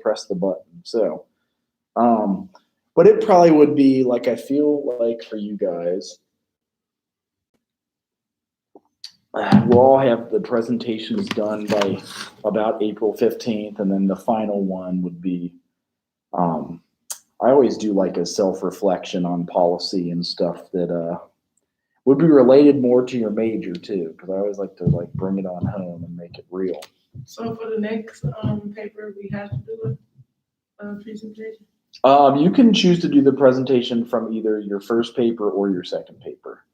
press the button. So, but it probably would be like, I feel like for you guys, we'll all have the presentations done by about April 15th, and then the final one would be, I always do like a self-reflection on policy and stuff that would be related more to your major too, because I always like to like bring it on home and make it real. So for the next paper, we have to do a presentation? You can choose to do the presentation from either your first paper or your second paper.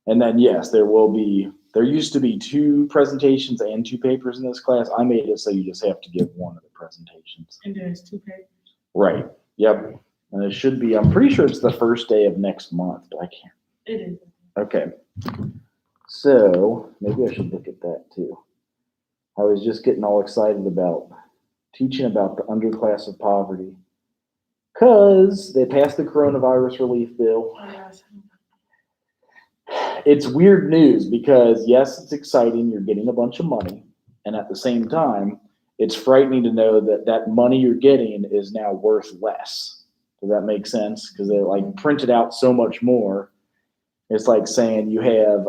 And then, yes, there used to be 2 presentations and 2 papers in this class. I made it so you just have to give one of the presentations. And there's 2 papers? Right. Yep. And it should be, I'm pretty sure it's the first day of next month, but I can't. It is. Okay. So maybe I should look at that too. I was just getting all excited about teaching about the underclass of poverty because they passed the coronavirus relief bill. Oh, yes. It's weird news because, yes, it's exciting. You're getting a bunch of money. And at the same time, it's frightening to know that that money you're getting is now worth less. Does that make sense? Because they like printed out so much more. It's like saying you have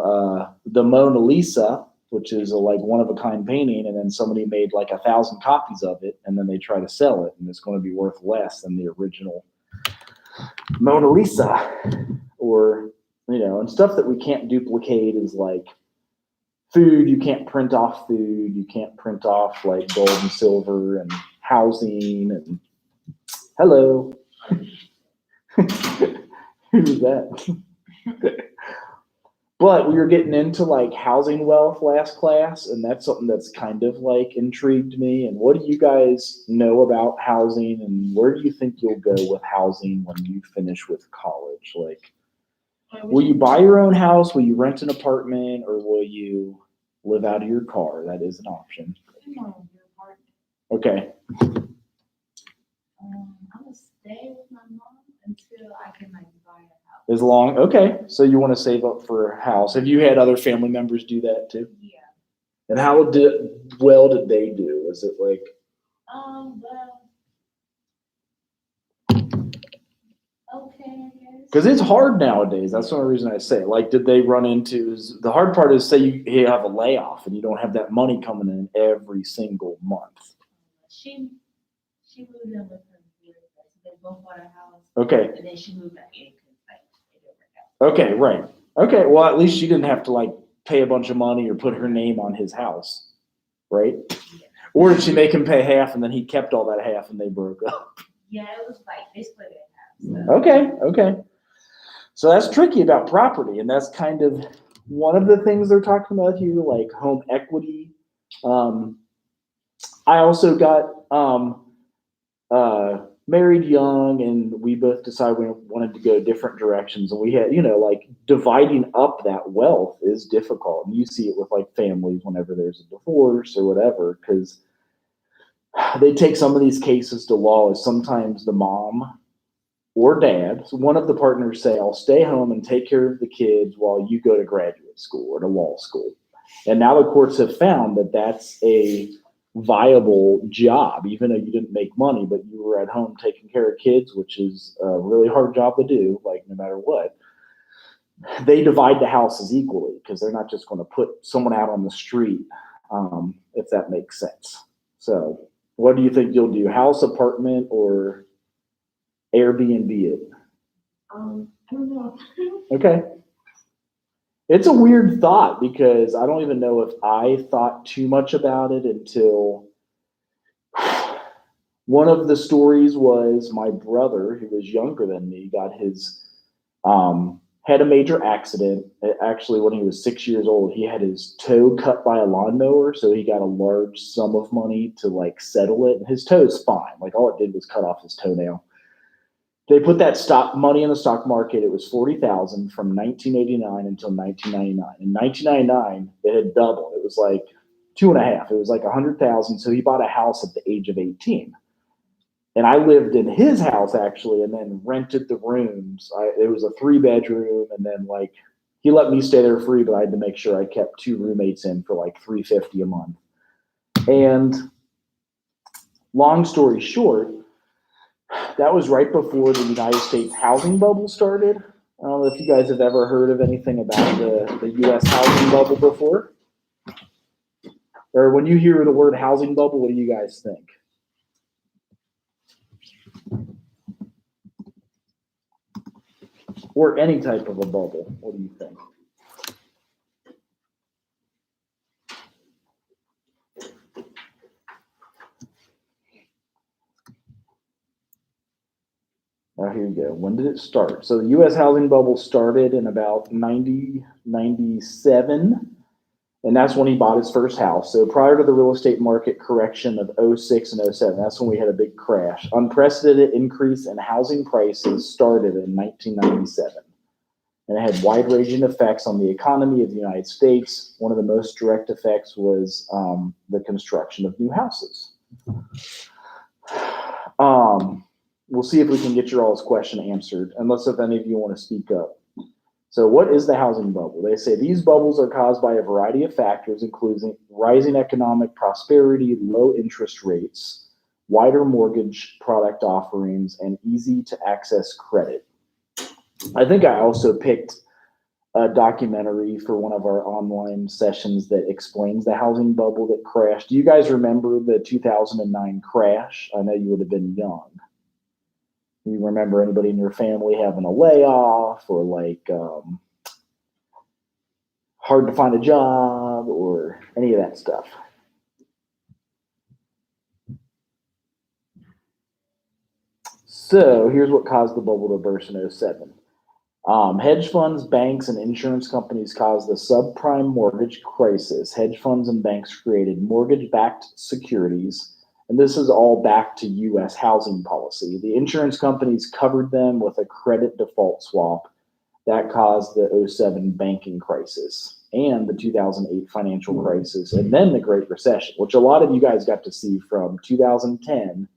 the Mona Lisa, which is a like one-of-a-kind painting, and then somebody made like 1,000 copies of it, and then they try to sell it, and it's going to be worth less than the original Mona Lisa. Or, you know, and stuff that we can't duplicate is like food. You can't print off food. You can't print off like gold and silver and housing. And hello. Who's that? But we were getting into like housing wealth last class, and that's something that's kind of like intrigued me. And what do you guys know about housing, and where do you think you'll go with housing when you finish with college? Like, will you buy your own house? Will you rent an apartment, or will you live out of your car? That is an option. Okay. I'm gonna stay with my mom until I can like buy a house. As long, okay. So you want to save up for a house. Have you had other family members do that too? Yeah. And how well did they do? Was it like? Well, okay, I guess. Because it's hard nowadays. That's the only reason I say. Like, did they run into? The hard part is, say you have a layoff and you don't have that money coming in every single month. She moved in with her boyfriend. They both bought a house. Okay. And then she moved back in because like it didn't work out. Okay, right. Okay, well, at least she didn't have to like pay a bunch of money or put her name on his house, right? Yeah. Or did she make him pay half and then he kept all that half and they broke up? Yeah, it was like they split it in half. So. Okay. So that's tricky about property, and that's kind of one of the things they're talking about here, like home equity. I also got married young, and we both decided we wanted to go different directions. And we had, like dividing up that wealth is difficult. And you see it with like families whenever there's a divorce or whatever, because they take some of these cases to law as sometimes the mom or dad, so one of the partners say, I'll stay home and take care of the kids while you go to graduate school or to law school. And now the courts have found that that's a viable job, even though you didn't make money, but you were at home taking care of kids, which is a really hard job to do, like no matter what. They divide the houses equally because they're not just going to put someone out on the street, if that makes sense. So what do you think you'll do? House, apartment, or Airbnb it? I don't know. Okay. It's a weird thought because I don't even know if I thought too much about it until one of the stories was my brother, who was younger than me, got his, had a major accident. Actually, when he was 6 years old, he had his toe cut by a lawnmower. So he got a large sum of money to like settle it. And his toe's fine. Like all it did was cut off his toenail. They put that stock money in the stock market. It was $40,000 from 1989 until 1999. In 1999, it had doubled. It was like 2.5. It was like 100,000. So he bought a house at the age of 18. And I lived in his house actually, and then rented the rooms. It was a 3-bedroom, and then like he let me stay there free, but I had to make sure I kept 2 roommates in for like $350 a month. And long story short, that was right before the United States housing bubble started. I don't know if you guys have ever heard of anything about the U.S. housing bubble before. Or when you hear the word housing bubble, what do you guys think? Or any type of a bubble, what do you think? Now here you go. When did it start? So the U.S. housing bubble started in about 97, and that's when he bought his first house. So prior to the real estate market correction of 06 and 07, that's when we had a big crash. Unprecedented increase in housing prices started in 1997. And it had wide-ranging effects on the economy of the United States. One of the most direct effects was the construction of new houses. We'll see if we can get your all's question answered, unless if any of you want to speak up. So what is the housing bubble? They say these bubbles are caused by a variety of factors, including rising economic prosperity, low interest rates, wider mortgage product offerings, and easy to access credit. I think I also picked a documentary for one of our online sessions that explains the housing bubble that crashed. Do you guys remember the 2009 crash? I know you would have been young. Do you remember anybody in your family having a layoff or like hard to find a job or any of that stuff? So here's what caused the bubble to burst in 07. Hedge funds, banks, and insurance companies caused the subprime mortgage crisis. Hedge funds and banks created mortgage-backed securities, and this is all back to U.S. housing policy. The insurance companies covered them with a credit default swap that caused the 07 banking crisis and the 2008 financial crisis, and then the Great Recession, which a lot of you guys got to see from 2010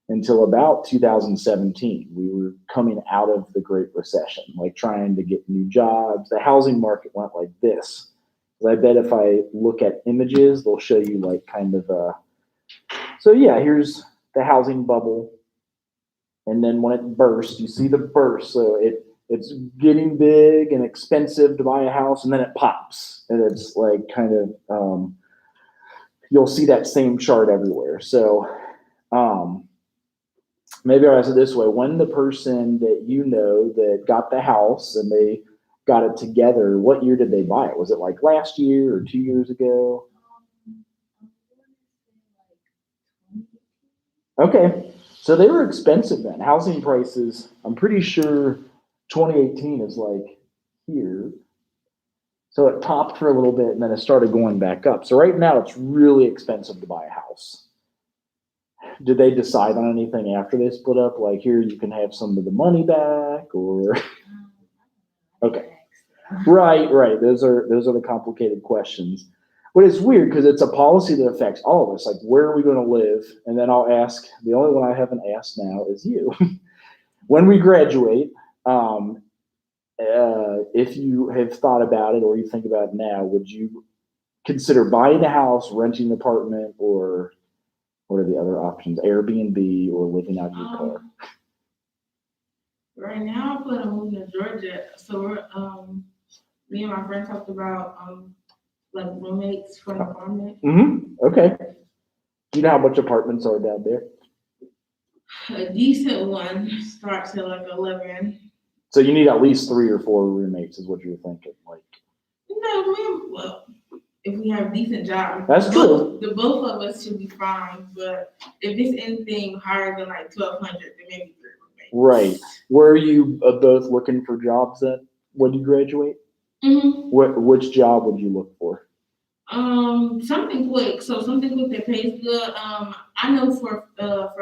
until about 2017. We were coming out of the Great Recession, like trying to get new jobs. The housing market went like this. I bet if I look at images, they'll show you like kind of a. So yeah, here's the housing bubble. And then when it burst, you see the burst. So it's getting big and expensive to buy a house, and then it pops. And it's like kind of, you'll see that same chart everywhere. So maybe I'll ask it this way. When the person that you know that got the house and they got it together, what year did they buy it? Was it like last year or 2 years ago? Okay, so they were expensive then. Housing prices, I'm pretty sure 2018 is like here. So it topped for a little bit and then it started going back up. So right now it's really expensive to buy a house. Did they decide on anything after they split up? Like here, you can have some of the money back or? Okay, right. Those are the complicated questions. But it's weird because it's a policy that affects all of us. Like, where are we going to live? And then I'll ask, the only one I haven't asked now is you. When we graduate, if you have thought about it or you think about it now, would you consider buying a house, renting an apartment, or what are the other options? Airbnb or living out in your car? Right now, I plan on moving to Georgia. So we're, me and my friend talked about like roommates for an apartment. Mm-hmm. Okay. Do you know how much apartments are down there? A decent one starts at like 11. So you need at least 3 or 4 roommates, is what you're thinking. Like, No, well, if we have decent jobs, that's true. The both of us should be fine. But if it's anything higher than like 1,200, then maybe 3 roommates. Right. Were you both looking for jobs then when you graduate? Mm-hmm. Which job would you look for? Something quick. So something quick that pays good. I know for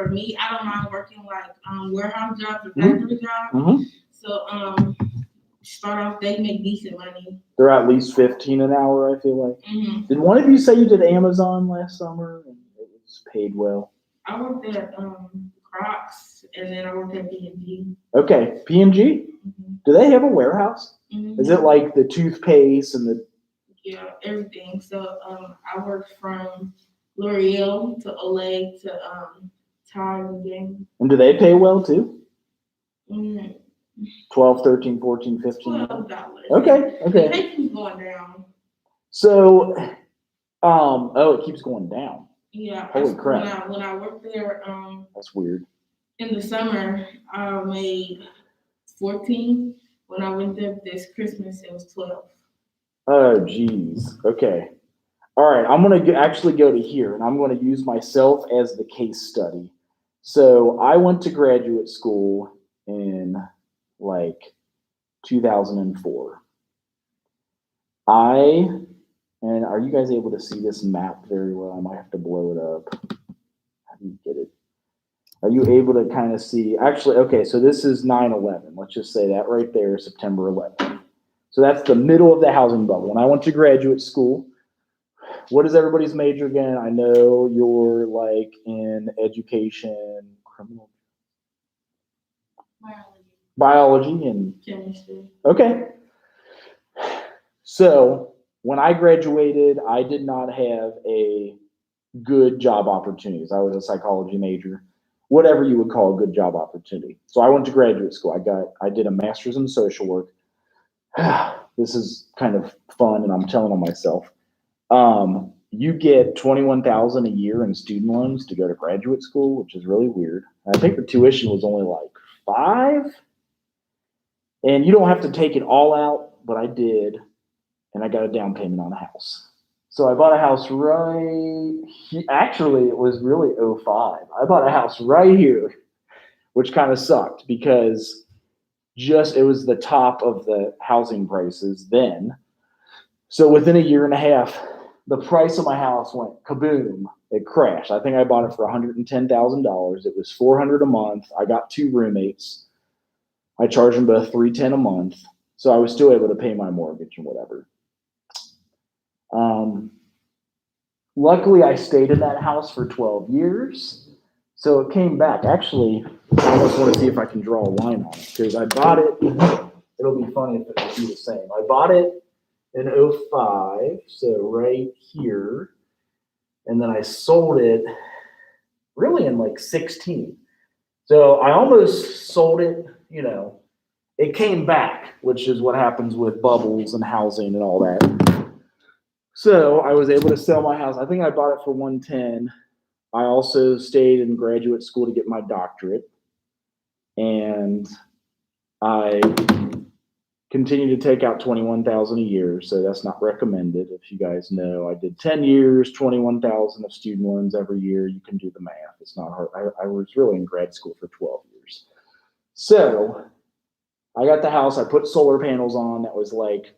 me, I don't mind working like warehouse jobs or factory jobs. Mm-hmm. So start off, they make decent money. They're at least 15 an hour, I feel like. Mm-hmm. Did one of you say you did Amazon last summer and it was paid well? I worked at Crocs and then I worked at P&G. Okay, P&G? Mm-hmm. Do they have a warehouse? Mm-hmm. Is it like the toothpaste and the? Yeah, everything. So I worked from L'Oreal to Olay to Tide and Game. And do they pay well too? Mm, 12, 13, 14, 15? $12. Okay, The okay. pay keeps going down. So, oh, it keeps going down. Yeah. Holy crap. When I worked there, That's weird. in the summer, I made 14. When I went there this Christmas, it was 12. Oh, geez. Okay. All right. I'm going to actually go to here, and I'm going to use myself as the case study. So I went to graduate school in like 2004. And are you guys able to see this map very well? I might have to blow it up. How do you get it? Are you able to kind of see? Actually, okay, so this is 9/11. Let's just say that right there, September 11th. So that's the middle of the housing bubble. When I went to graduate school, what is everybody's major again? I know you're like in education, criminal biology and Chemistry. okay. So when I graduated, I did not have a good job opportunities. I was a psychology major, whatever you would call a good job opportunity. So I went to graduate school. I did a master's in social work. This is kind of fun, and I'm telling on myself. You get $21,000 a year in student loans to go to graduate school, which is really weird. I think the tuition was only like $5, and you don't have to take it all out, but I did, and I got a down payment on a house. So I bought a house actually, it was really 05. I bought a house right here, which kind of sucked because it was the top of the housing prices then. So within a year and a half, the price of my house went kaboom. It crashed. I think I bought it for $110,000. It was $400 a month. I got 2 roommates. I charged them both $310 a month. So I was still able to pay my mortgage and whatever. Luckily, I stayed in that house for 12 years. So it came back. Actually, I almost want to see if I can draw a line on it because I bought it. It'll be funny if it would be the same. I bought it in 05, so right here. And then I sold it really in like 16. So I almost sold it, it came back, which is what happens with bubbles and housing and all that. So I was able to sell my house. I think I bought it for $110. I also stayed in graduate school to get my doctorate. And I continue to take out $21,000 a year, so that's not recommended. If you guys know, I did 10 years, $21,000 of student loans every year. You can do the math. It's not hard. I was really in grad school for 12 years. So I got the house. I put solar panels on. That was like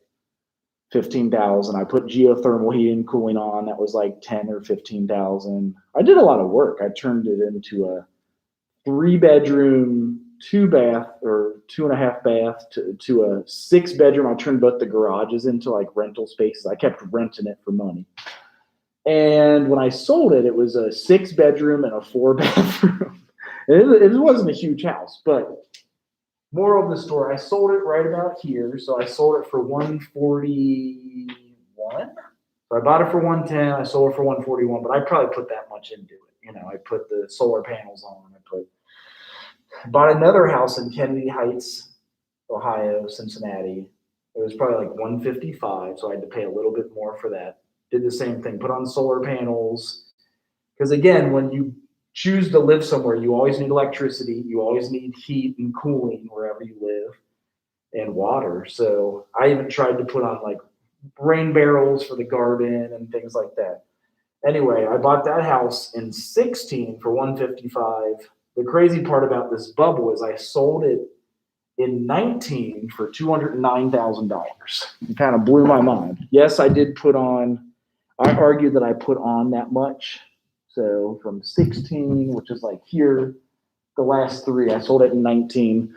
$15,000. I put geothermal heating and cooling on. That was like $10,000 or $15,000. I did a lot of work. I turned it into a 3-bedroom, 2-bath or 2.5 bath to a 6-bedroom. I turned both the garages into like rental spaces. I kept renting it for money. And when I sold it, it was a 6-bedroom and a 4-bathroom. It wasn't a huge house, but moral of the story, I sold it right about here. So I sold it for $141. So I bought it for $110. I sold it for $141, but I probably put that much into it. I put the solar panels on. Bought another house in Kennedy Heights, Ohio, Cincinnati. It was probably like $155, so I had to pay a little bit more for that. Did the same thing, put on solar panels. Because again, when you choose to live somewhere, you always need electricity, you always need heat and cooling wherever you live, and water. So I even tried to put on like rain barrels for the garden and things like that. Anyway, I bought that house in 16 for $155. The crazy part about this bubble is I sold it in 19 for $209,000. It kind of blew my mind. Yes, I argued that I put on that much. So from 16, which is like here, the last 3, I sold it in 19.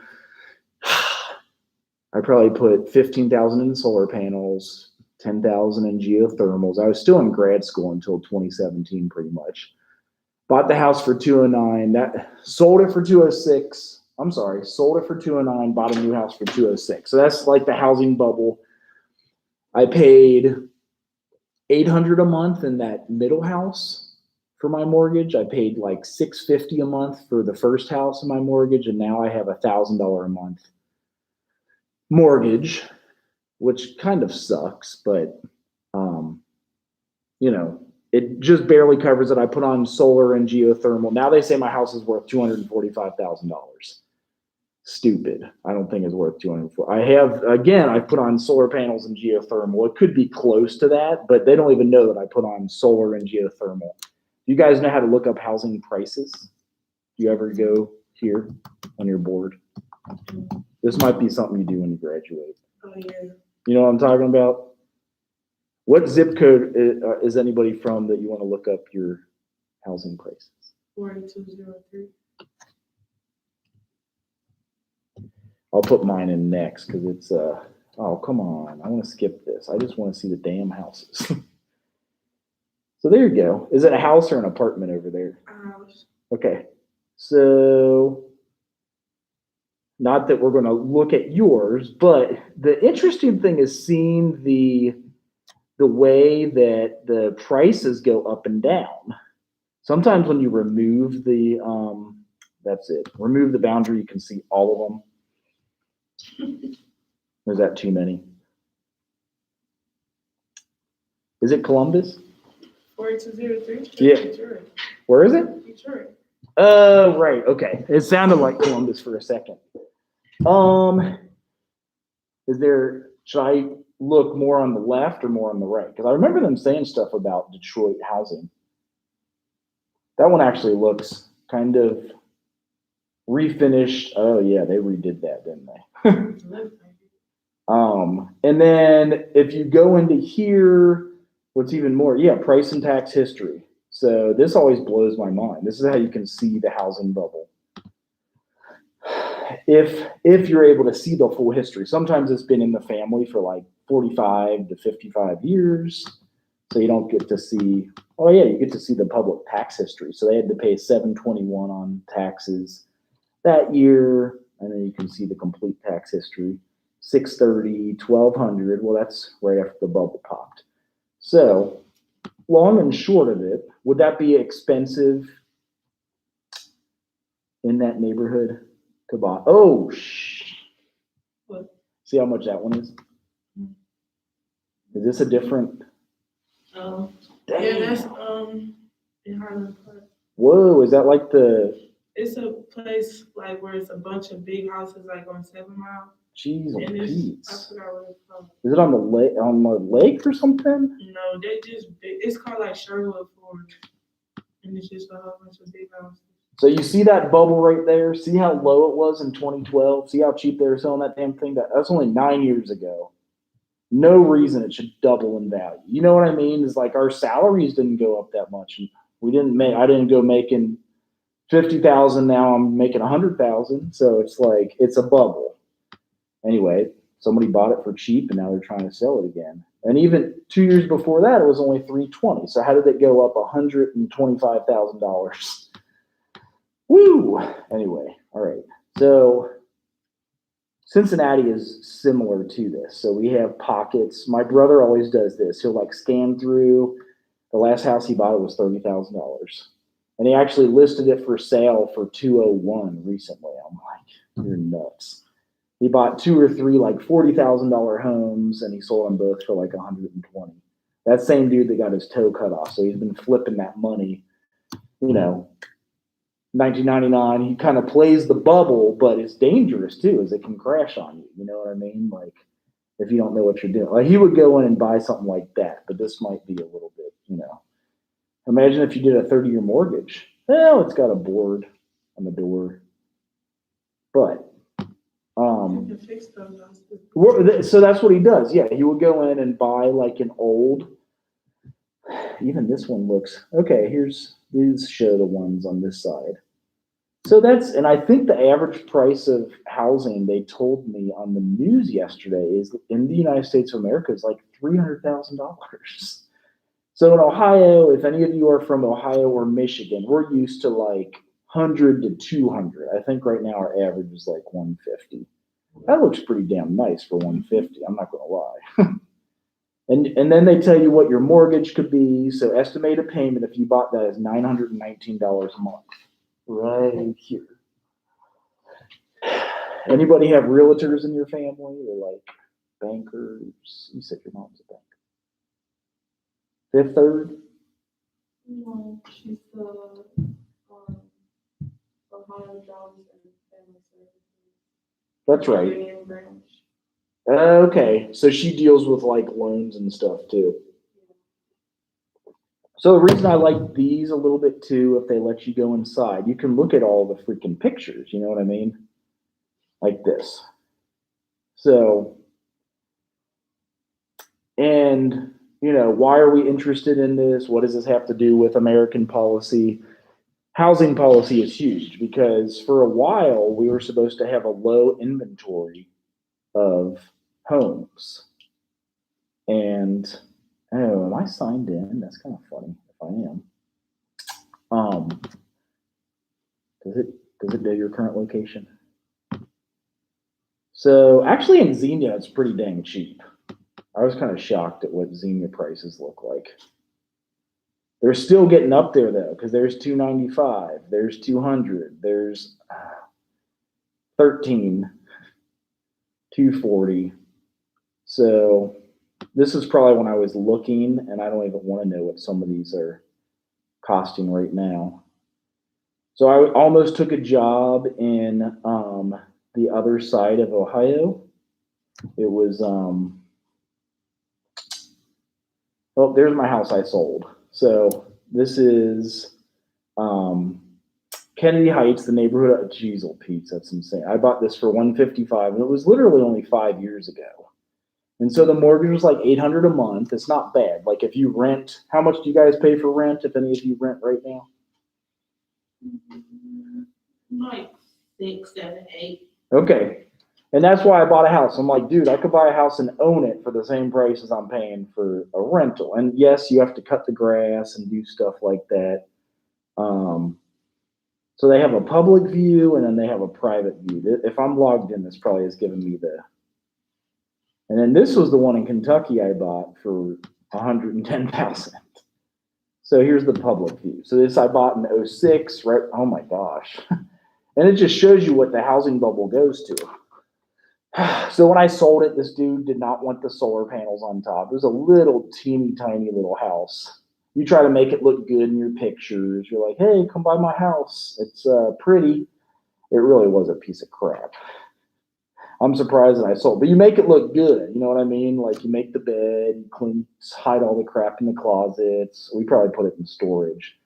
I probably put $15,000 in solar panels, $10,000 in geothermals. I was still in grad school until 2017, pretty much. Bought the house for $209. That sold it for $206. Sold it for $209. Bought a new house for $206. So that's like the housing bubble. I paid $800 a month in that middle house, for my mortgage. I paid like $650 a month for the first house in my mortgage, and now I have $1,000 a month mortgage, which kind of sucks, but you know, it just barely covers it. I put on solar and geothermal. Now they say my house is worth $245,000. Stupid. I don't think it's worth 204. I put on solar panels and geothermal. It could be close to that, but they don't even know that I put on solar and geothermal. You guys know how to look up housing prices? Do you ever go here on your board? This might be something you do when you graduate. Oh, yeah. You know what I'm talking about? What zip code is anybody from that you want to look up your housing prices? 4203. I'll put mine in next because it's oh, come on. I want to skip this. I just want to see the damn houses. So there you go. Is it a house or an apartment over there? Okay. So not that we're going to look at yours, but the interesting thing is seeing the way that the prices go up and down. Sometimes when you remove the remove the boundary, you can see all of them. Or is that too many? Is it Columbus? 4203. Yeah. Detroit. Where is it? Detroit. Oh, right. Okay. It sounded like Columbus for a second. Should I look more on the left or more on the right? Because I remember them saying stuff about Detroit housing. That one actually looks kind of refinished. Oh yeah, they redid that, didn't they? And then if you go into here, what's even more, yeah, price and tax history. So this always blows my mind. This is how you can see the housing bubble. If you're able to see the full history. Sometimes it's been in the family for like 45 to 55 years. So you don't get to see, oh yeah, you get to see the public tax history. So they had to pay $721 on taxes that year. And then you can see the complete tax history. $630, $1,200. Well, that's right after the bubble popped. So long and short of it, would that be expensive in that neighborhood to buy? Oh, What? See how much that one is? Is this a different? Yeah, Dang. that's in Harlem Park. Whoa, is that like the? It's a place like where it's a bunch of big houses like on 7 Mile. Jeez, And I Pete's. forgot what it's called. Is it on the lake? On the lake or something? No, they just big. It's called like Sherwood Forge, and it's just a whole bunch of big houses. So you see that bubble right there? See how low it was in 2012? See how cheap they were selling that damn thing? That's only 9 years ago. No reason it should double in value. You know what I mean? It's like our salaries didn't go up that much. I didn't go making 50,000. Now I'm making 100,000. So it's like, it's a bubble. Anyway, somebody bought it for cheap and now they're trying to sell it again. And even 2 years before that, it was only $320,000. So how did it go up $125,000? Woo! Anyway, all right. So Cincinnati is similar to this. So we have pockets. My brother always does this. He'll like scan through. The last house he bought was $30,000. And he actually listed it for sale for $201 recently. I'm like, you're nuts. He bought 2 or 3 like $40,000 homes and he sold them both for like $120,000. That same dude that got his toe cut off. So he's been flipping that money, 1999, he kind of plays the bubble, but it's dangerous too, as it can crash on you. You know what I mean? Like if you don't know what you're doing. Like he would go in and buy something like that, but this might be a little bit, Imagine if you did a 30-year mortgage. Well, it's got a board on the door. But You can fix those houses. so that's what he does. Yeah, he would go in and buy like an old. Even this one looks okay. These show the ones on this side. So and I think the average price of housing they told me on the news yesterday is in the United States of America is like $300,000. So in Ohio, if any of you are from Ohio or Michigan, we're used to like 100 to 200. I think right now our average is like 150. That looks pretty damn nice for 150. I'm not going to lie. And then they tell you what your mortgage could be. So estimated payment if you bought that is $919 a month. Right here. Anybody have realtors in your family or like bankers? You said your mom's a banker. Fifth Third? No, she's the $100 in family services. That's right. Union branch. Okay, so she deals with like loans and stuff too. So the reason I like these a little bit too, if they let you go inside, you can look at all the freaking pictures. You know what I mean? Like this. So, and you know, why are we interested in this? What does this have to do with American policy? Housing policy is huge because for a while we were supposed to have a low inventory of homes. And oh, am I signed in? That's kind of funny if I am. Does it know your current location? So actually in Xenia it's pretty dang cheap. I was kind of shocked at what Xenia prices look like. They're still getting up there though, because there's 295, there's 200, there's 13, 240. So this is probably when I was looking, and I don't even want to know what some of these are costing right now. So I almost took a job in the other side of Ohio. It was oh, there's my house I sold. So this is Kennedy Heights, the neighborhood. Jeez, Pete, that's insane. I bought this for $155, and it was literally only 5 years ago. And so the mortgage was like $800 a month. It's not bad. Like if you rent, how much do you guys pay for rent? If any of you rent right now? Like 6, 7, 8. Okay. And that's why I bought a house. I'm like, dude, I could buy a house and own it for the same price as I'm paying for a rental. And yes, you have to cut the grass and do stuff like that. So they have a public view and then they have a private view. If I'm logged in, this probably is giving me the. And then this was the one in Kentucky I bought for $110,000. So here's the public view. So this I bought in 06, right? Oh my gosh. And it just shows you what the housing bubble goes to. So when I sold it, this dude did not want the solar panels on top. It was a little teeny tiny little house. You try to make it look good in your pictures. You're like, hey, come by my house. It's pretty. It really was a piece of crap. I'm surprised that I sold, but you make it look good. You know what I mean? Like you make the bed, you clean, hide all the crap in the closets. We probably put it in storage.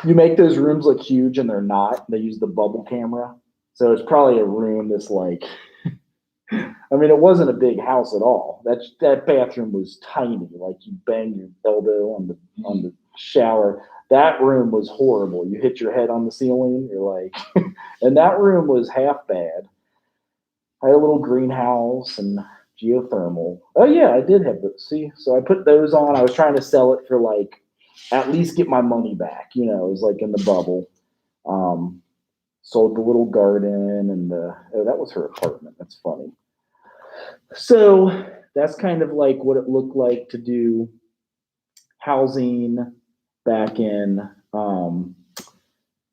You make those rooms look huge and they're not. They use the bubble camera. So it's probably a room that's like, I mean, it wasn't a big house at all. That bathroom was tiny. Like you bang your elbow on the shower. That room was horrible. You hit your head on the ceiling. You're like, and that room was half bad. I had a little greenhouse and geothermal. Oh yeah, I did have those. See, so I put those on. I was trying to sell it for like, at least get my money back. You know, it was like in the bubble. Sold the little garden and that was her apartment. That's funny. So that's kind of like what it looked like to do housing back in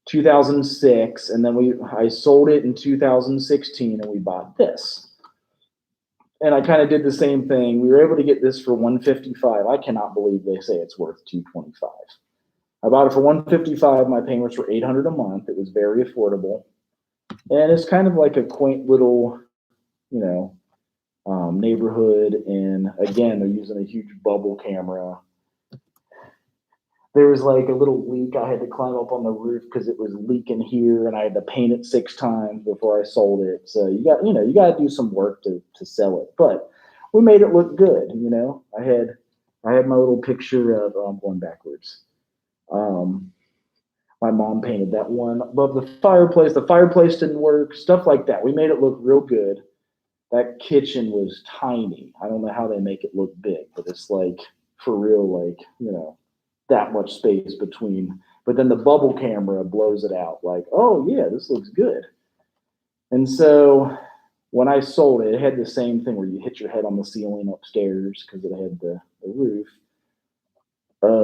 2006, and then I sold it in 2016, and we bought this. And I kind of did the same thing. We were able to get this for $155. I cannot believe they say it's worth $225. I bought it for $155. My payments were $800 a month. It was very affordable, and it's kind of like a quaint little, you know, neighborhood. And again, they're using a huge bubble camera. There was like a little leak. I had to climb up on the roof because it was leaking here, and I had to paint it 6 times before I sold it. So you got to do some work to sell it. But we made it look good. You know, I had my little picture of. I'm going backwards. My mom painted that one above the fireplace. The fireplace didn't work. Stuff like that. We made it look real good. That kitchen was tiny. I don't know how they make it look big, but it's like for real, like, you know, that much space between. But then the bubble camera blows it out like, oh yeah, this looks good. And so when I sold it, it had the same thing where you hit your head on the ceiling upstairs because it had the roof.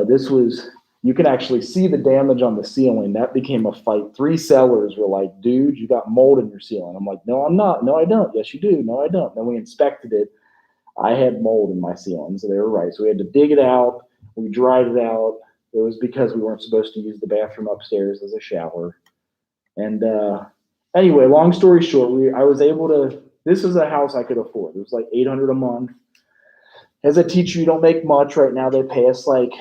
This was, you can actually see the damage on the ceiling. That became a fight. 3 sellers were like, dude, you got mold in your ceiling. I'm like, no, I'm not. No, I don't. Yes, you do. No, I don't. Then we inspected it. I had mold in my ceiling, so they were right. So we had to dig it out. We dried it out. It was because we weren't supposed to use the bathroom upstairs as a shower. And anyway, long story short, I was able to, this is a house I could afford. It was like $800 a month. As a teacher, you don't make much right now. They pay us like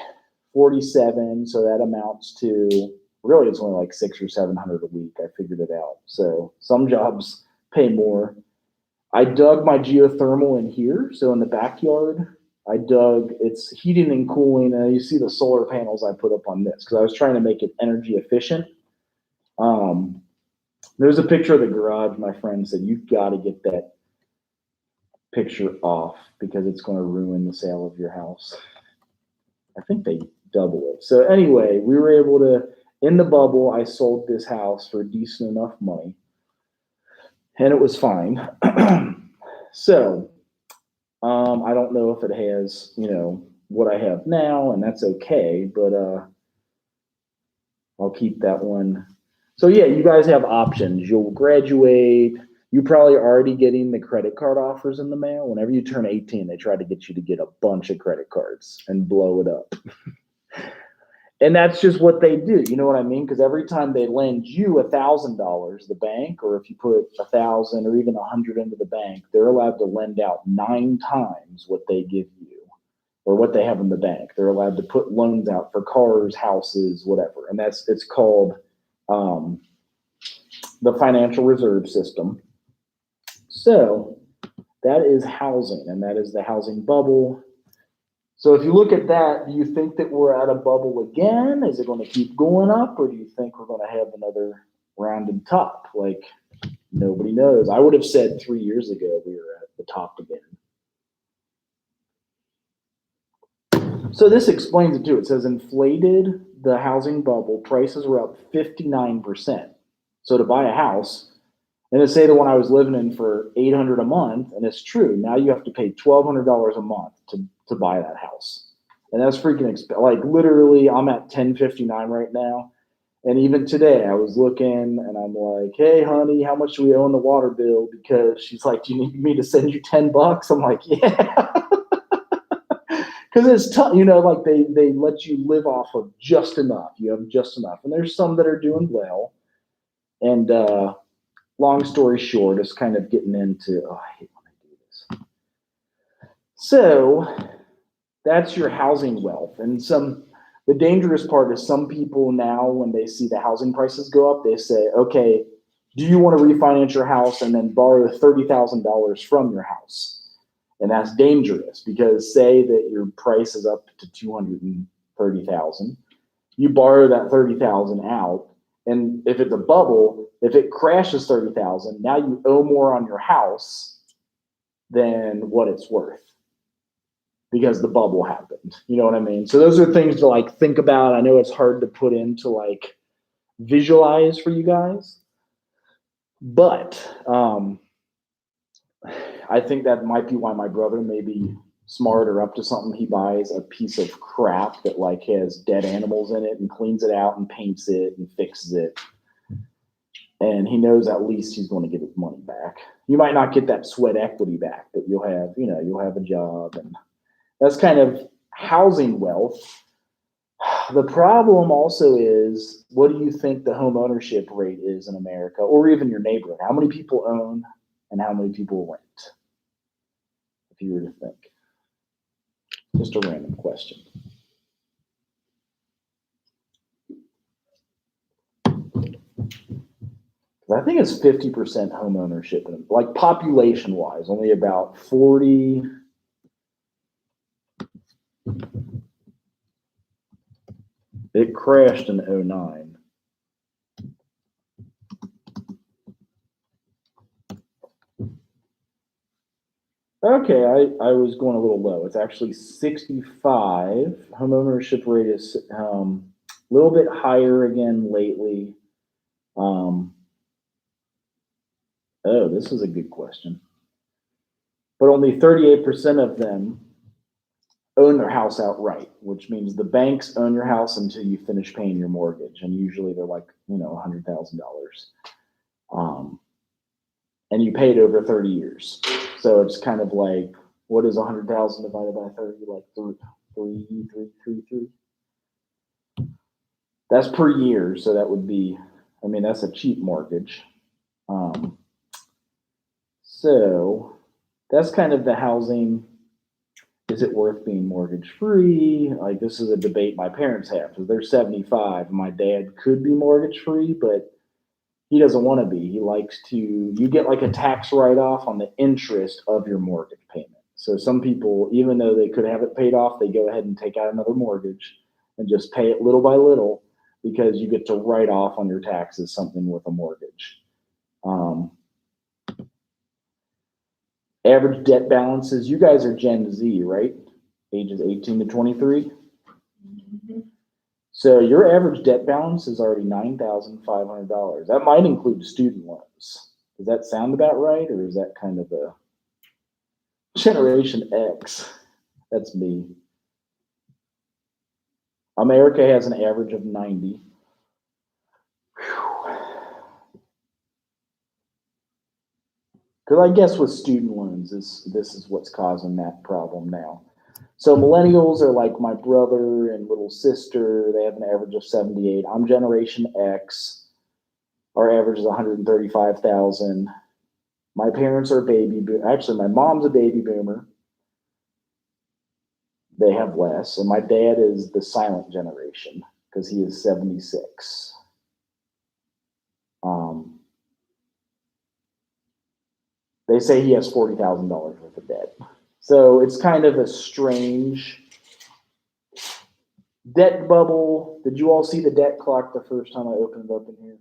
47, so that amounts to, really it's only like 600 or 700 a week. I figured it out. So some jobs pay more. I dug my geothermal in here. So in the backyard, I dug, it's heating and cooling. And you see the solar panels I put up on this because I was trying to make it energy efficient. There's a picture of the garage. My friend said, you've got to get that picture off because it's going to ruin the sale of your house. I think they double it. So anyway, we were able to, in the bubble, I sold this house for decent enough money and it was fine. So I don't know if it has, what I have now, and that's okay, but I'll keep that one. So yeah, you guys have options. You'll graduate. You're probably already getting the credit card offers in the mail. Whenever you turn 18, they try to get you to get a bunch of credit cards and blow it up. And that's just what they do. You know what I mean? Because every time they lend you $1,000, the bank, or if you put 1,000 or even 100 into the bank, they're allowed to lend out 9 times what they give you or what they have in the bank. They're allowed to put loans out for cars, houses, whatever. And it's called the financial reserve system. So that is housing, and that is the housing bubble. So if you look at that, do you think that we're at a bubble again? Is it going to keep going up, or do you think we're going to have another rounded top? Like, nobody knows. I would have said 3 years ago we were at the top again. So this explains it too. It says inflated the housing bubble. Prices were up 59%. So to buy a house, and to say the one I was living in for $800 a month, and it's true. Now you have to pay $1,200 a month to buy that house, and that's freaking expensive. Like literally, I'm at 1059 right now, and even today I was looking, and I'm like, "Hey, honey, how much do we owe on the water bill?" Because she's like, "Do you need me to send you $10?" I'm like, "Yeah," because it's tough. Like they let you live off of just enough. You have just enough, and there's some that are doing well, and long story short, it's kind of getting into, I hate when I do this. So that's your housing wealth. And the dangerous part is some people now, when they see the housing prices go up, they say, okay, do you want to refinance your house and then borrow $30,000 from your house? And that's dangerous because say that your price is up to $230,000, you borrow that $30,000 out. And if it's a bubble, if it crashes 30,000, now you owe more on your house than what it's worth because the bubble happened. You know what I mean? So those are things to like think about. I know it's hard to put into like visualize for you guys, but I think that might be why my brother may be smart or up to something. He buys a piece of crap that like has dead animals in it and cleans it out and paints it and fixes it. And he knows at least he's going to get his money back. You might not get that sweat equity back, but you'll have a job, and that's kind of housing wealth. The problem also is, what do you think the home ownership rate is in America, or even your neighborhood? How many people own and how many people rent? If you were to think. Just a random question. I think it's 50% home ownership, like population wise, only about 40. It crashed in 2009. Okay, I was going a little low. It's actually 65. Home ownership rate is a little bit higher again lately. Oh, this is a good question. But only 38% of them own their house outright, which means the banks own your house until you finish paying your mortgage. And usually they're like, $100,000. And you pay it over 30 years. So it's kind of like, what is 100,000 divided by 30? Like 3. That's per year. So that would be, that's a cheap mortgage. So that's kind of the housing. Is it worth being mortgage free? Like, this is a debate my parents have because they're 75. My dad could be mortgage free, but he doesn't want to be. He likes to, you get like a tax write-off on the interest of your mortgage payment. So some people, even though they could have it paid off, they go ahead and take out another mortgage and just pay it little by little because you get to write off on your taxes something with a mortgage. Average debt balances, you guys are Gen Z, right? Ages 18 to 23. So your average debt balance is already $9,500. That might include student loans. Does that sound about right? Or is that kind of a Generation X? That's me. America has an average of 90. Because I guess with student loans, this is what's causing that problem now. So millennials are like my brother and little sister. They have an average of 78. I'm Generation X. Our average is 135,000. My parents are actually, my mom's a baby boomer. They have less. And my dad is the silent generation because he is 76. They say he has $40,000 worth of debt. So it's kind of a strange debt bubble. Did you all see the debt clock the first time I opened it up in here?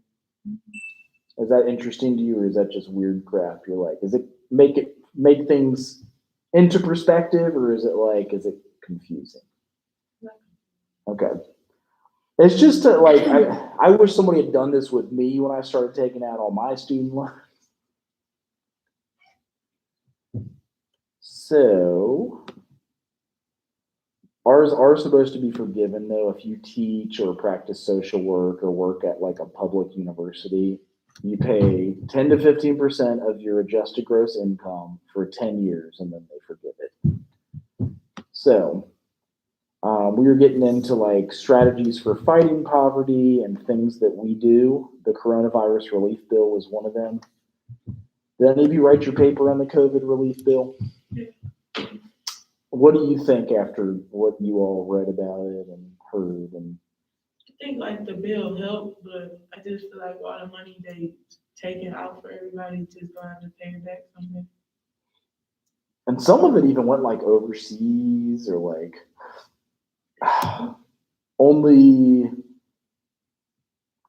Is that interesting to you, or is that just weird crap? You're like, is it make things into perspective, or is it confusing? Okay. It's just I wish somebody had done this with me when I started taking out all my student loans. So ours are supposed to be forgiven, though. If you teach or practice social work or work at like a public university, you pay 10 to 15% of your adjusted gross income for 10 years, and then they forgive it. So we were getting into like strategies for fighting poverty and things that we do. The coronavirus relief bill was one of them. Did any of you write your paper on the COVID relief bill? What do you think after what you all read about it and heard? And I think like the bill helped, but I just feel like all the money they taking out for everybody just gonna have to pay it back someday. And some of it even went like overseas, or like only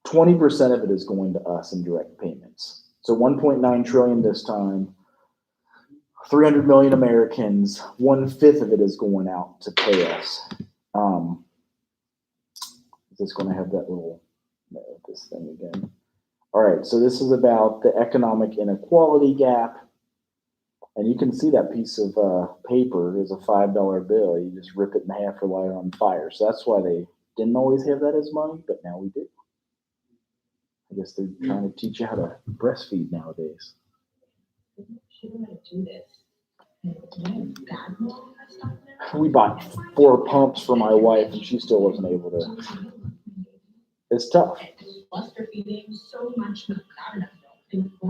20% of it is going to us in direct payments. So 1.9 trillion this time. 300 million Americans, 1/5 of it is going out to pay us. Just going to have that little, this thing again. All right, so this is about the economic inequality gap. And you can see that piece of paper is a $5 bill. You just rip it in half or light it on fire. So that's why they didn't always have that as money, but now we do. I guess they're trying to teach you how to breastfeed nowadays. We bought 4 pumps for my wife, and she still wasn't able to. It's tough. I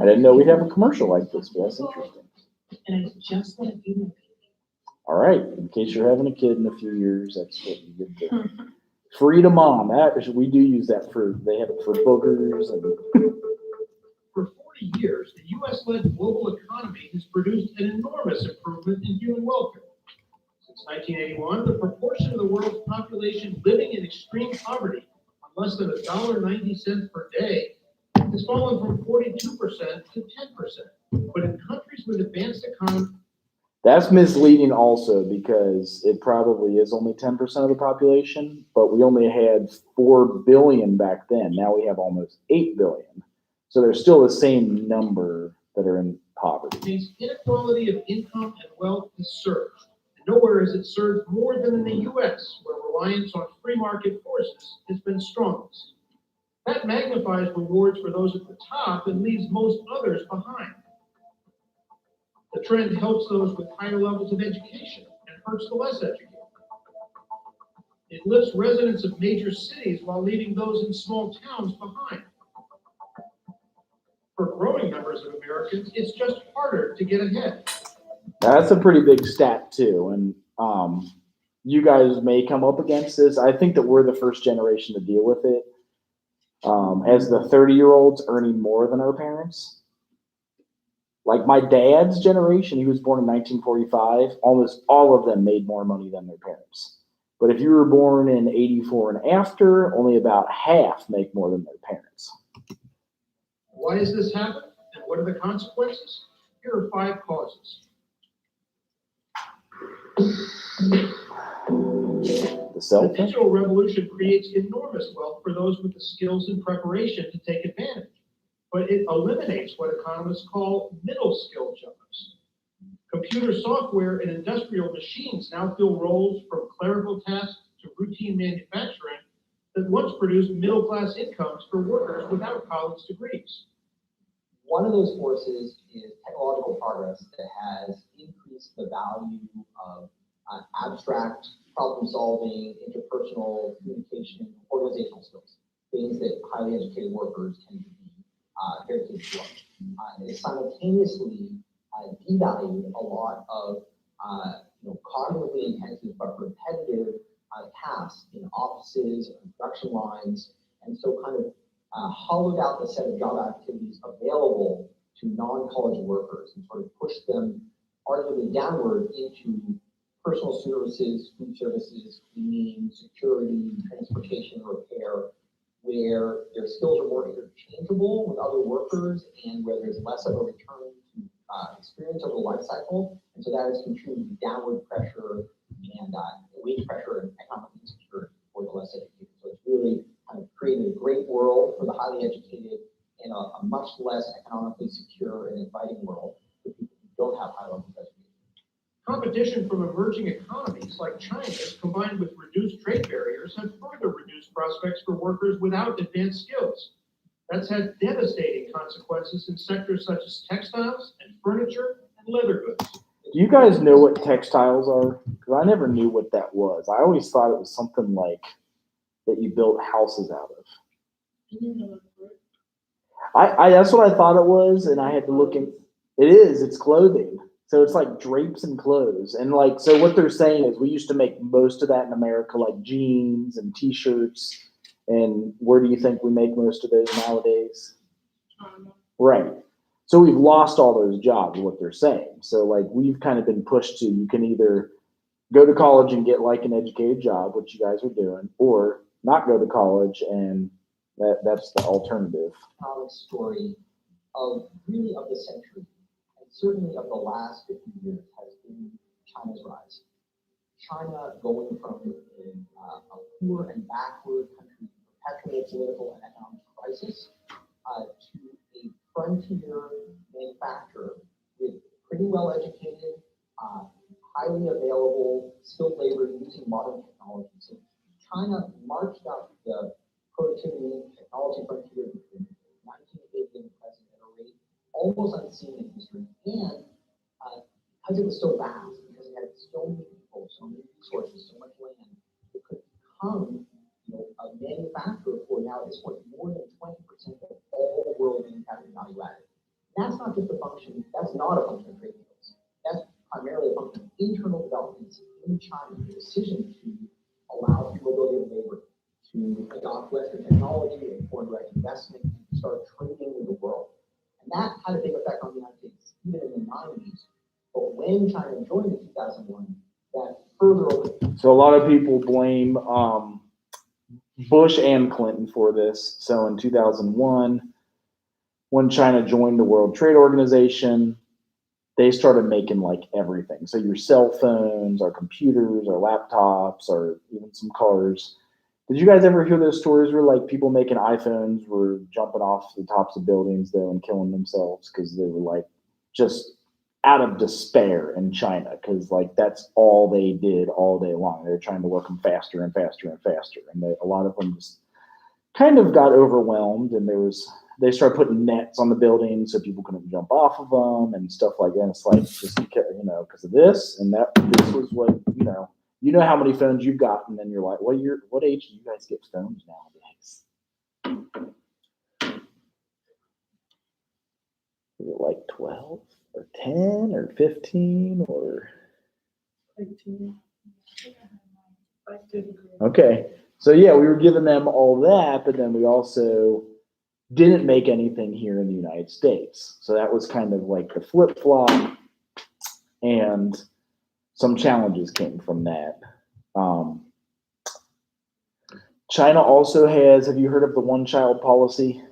didn't know we'd have a commercial like this, but that's interesting. All right, in case you're having a kid in a few years, that's what you get to. Free to mom. We do use that they have it for boogers and. For 40 years, the U.S.-led global economy has produced an enormous improvement in human welfare. Since 1981, the proportion of the world's population living in extreme poverty on less than $1.90 per day has fallen from 42% to 10%. But in countries with advanced economies, that's misleading also, because it probably is only 10% of the population, but we only had 4 billion back then. Now we have almost 8 billion. So there's still the same number that are in poverty. means inequality of income and wealth has surged. And nowhere has it surged more than in the U.S., where reliance on free market forces has been strongest. That magnifies rewards for those at the top and leaves most others behind. The trend helps those with higher levels of education and hurts the less educated. It lifts residents of major cities while leaving those in small towns behind. For growing numbers of Americans, it's just harder to get ahead. That's a pretty big stat too, and you guys may come up against this. I think that we're the first generation to deal with it. As the 30-year-olds earning more than our parents. Like my dad's generation, he was born in 1945, almost all of them made more money than their parents. But if you were born in 84 and after, only about half make more than their parents. Why does this happen, and what are the consequences? Here are 5 causes. The cell The phone? digital revolution creates enormous wealth for those with the skills and preparation to take advantage, but it eliminates what economists call middle skill jobs. Computer software and industrial machines now fill roles from clerical tasks to routine manufacturing that once produced middle-class incomes for workers without college degrees. One of those forces is technological progress that has increased the value of abstract problem solving, interpersonal communication, organizational skills, things that highly educated workers tend to be very capable of. It simultaneously devalued a lot of cognitively intensive but repetitive tasks in offices and production lines, and so kind of hollowed out the set of job activities available to non-college workers and sort of pushed them arguably downward into personal services, food services, cleaning, security, transportation, repair, where their skills are more interchangeable with other workers and where there's less of a return to experience over the life cycle. And so that has contributed to downward pressure and wage pressure and economic insecurity for the less educated. So it's really kind of created a great world for the highly educated and a much less economically secure and inviting world for people who don't have high levels of education. Competition from emerging economies like China's, combined with reduced trade barriers, have further reduced prospects for workers without advanced skills. That's had devastating consequences in sectors such as textiles and furniture and leather goods. Do you guys know what textiles are? Because I never knew what that was. I always thought it was something like that you built houses out of. I that's what I thought it was, and I had to look in. It's clothing. So it's like drapes and clothes. And like, so what they're saying is we used to make most of that in America, like jeans and t-shirts. And where do you think we make most of those nowadays? Right. So we've lost all those jobs, what they're saying. So like we've kind of been pushed to, you can either go to college and get like an educated job, which you guys are doing, or not go to college, and that's the alternative. Story of really of the century, and certainly of the last 50 years, has been China's rise. China going from a poor and backward country, perpetual political and economic crisis, to a frontier manufacturer with pretty well educated, highly available, skilled labor using modern technology. So China marched up the productivity technology frontier between 1980 and the present at a rate almost unseen in history, and because it was so vast, because it had so many people, so many resources, so much land, it could become a manufacturer for now at this point more than 20% of all world manufacturing value added. That's not just a function, that's not a function of trade deals. That's primarily a function of internal developments in China, the decision to allow free mobility of labor, to adopt Western technology and foreign direct investment, and to start trading with the world. And that had a big effect on the United States, even in the 90s. But when China joined in 2001, that further opened. So a lot of people blame Bush and Clinton for this. So in 2001, when China joined the World Trade Organization, they started making like everything. So your cell phones, our computers, our laptops, or even some cars. Did you guys ever hear those stories where like people making iPhones were jumping off the tops of buildings though and killing themselves because they were like just out of despair in China because like that's all they did all day long. They were trying to work them faster and faster and faster, and a lot of them just kind of got overwhelmed. And they started putting nets on the buildings so people couldn't jump off of them and stuff like that. And it's like just because of this and that. This was what you know how many phones you've got, and then you're like, what age do you guys get phones nowadays? Is it like 12 or 10 or 15 or? Like 10. Like 10. Okay. So yeah, we were giving them all that, but then we also didn't make anything here in the United States. So that was kind of like the flip-flop, and some challenges came from that. China also has, have you heard of the one-child policy?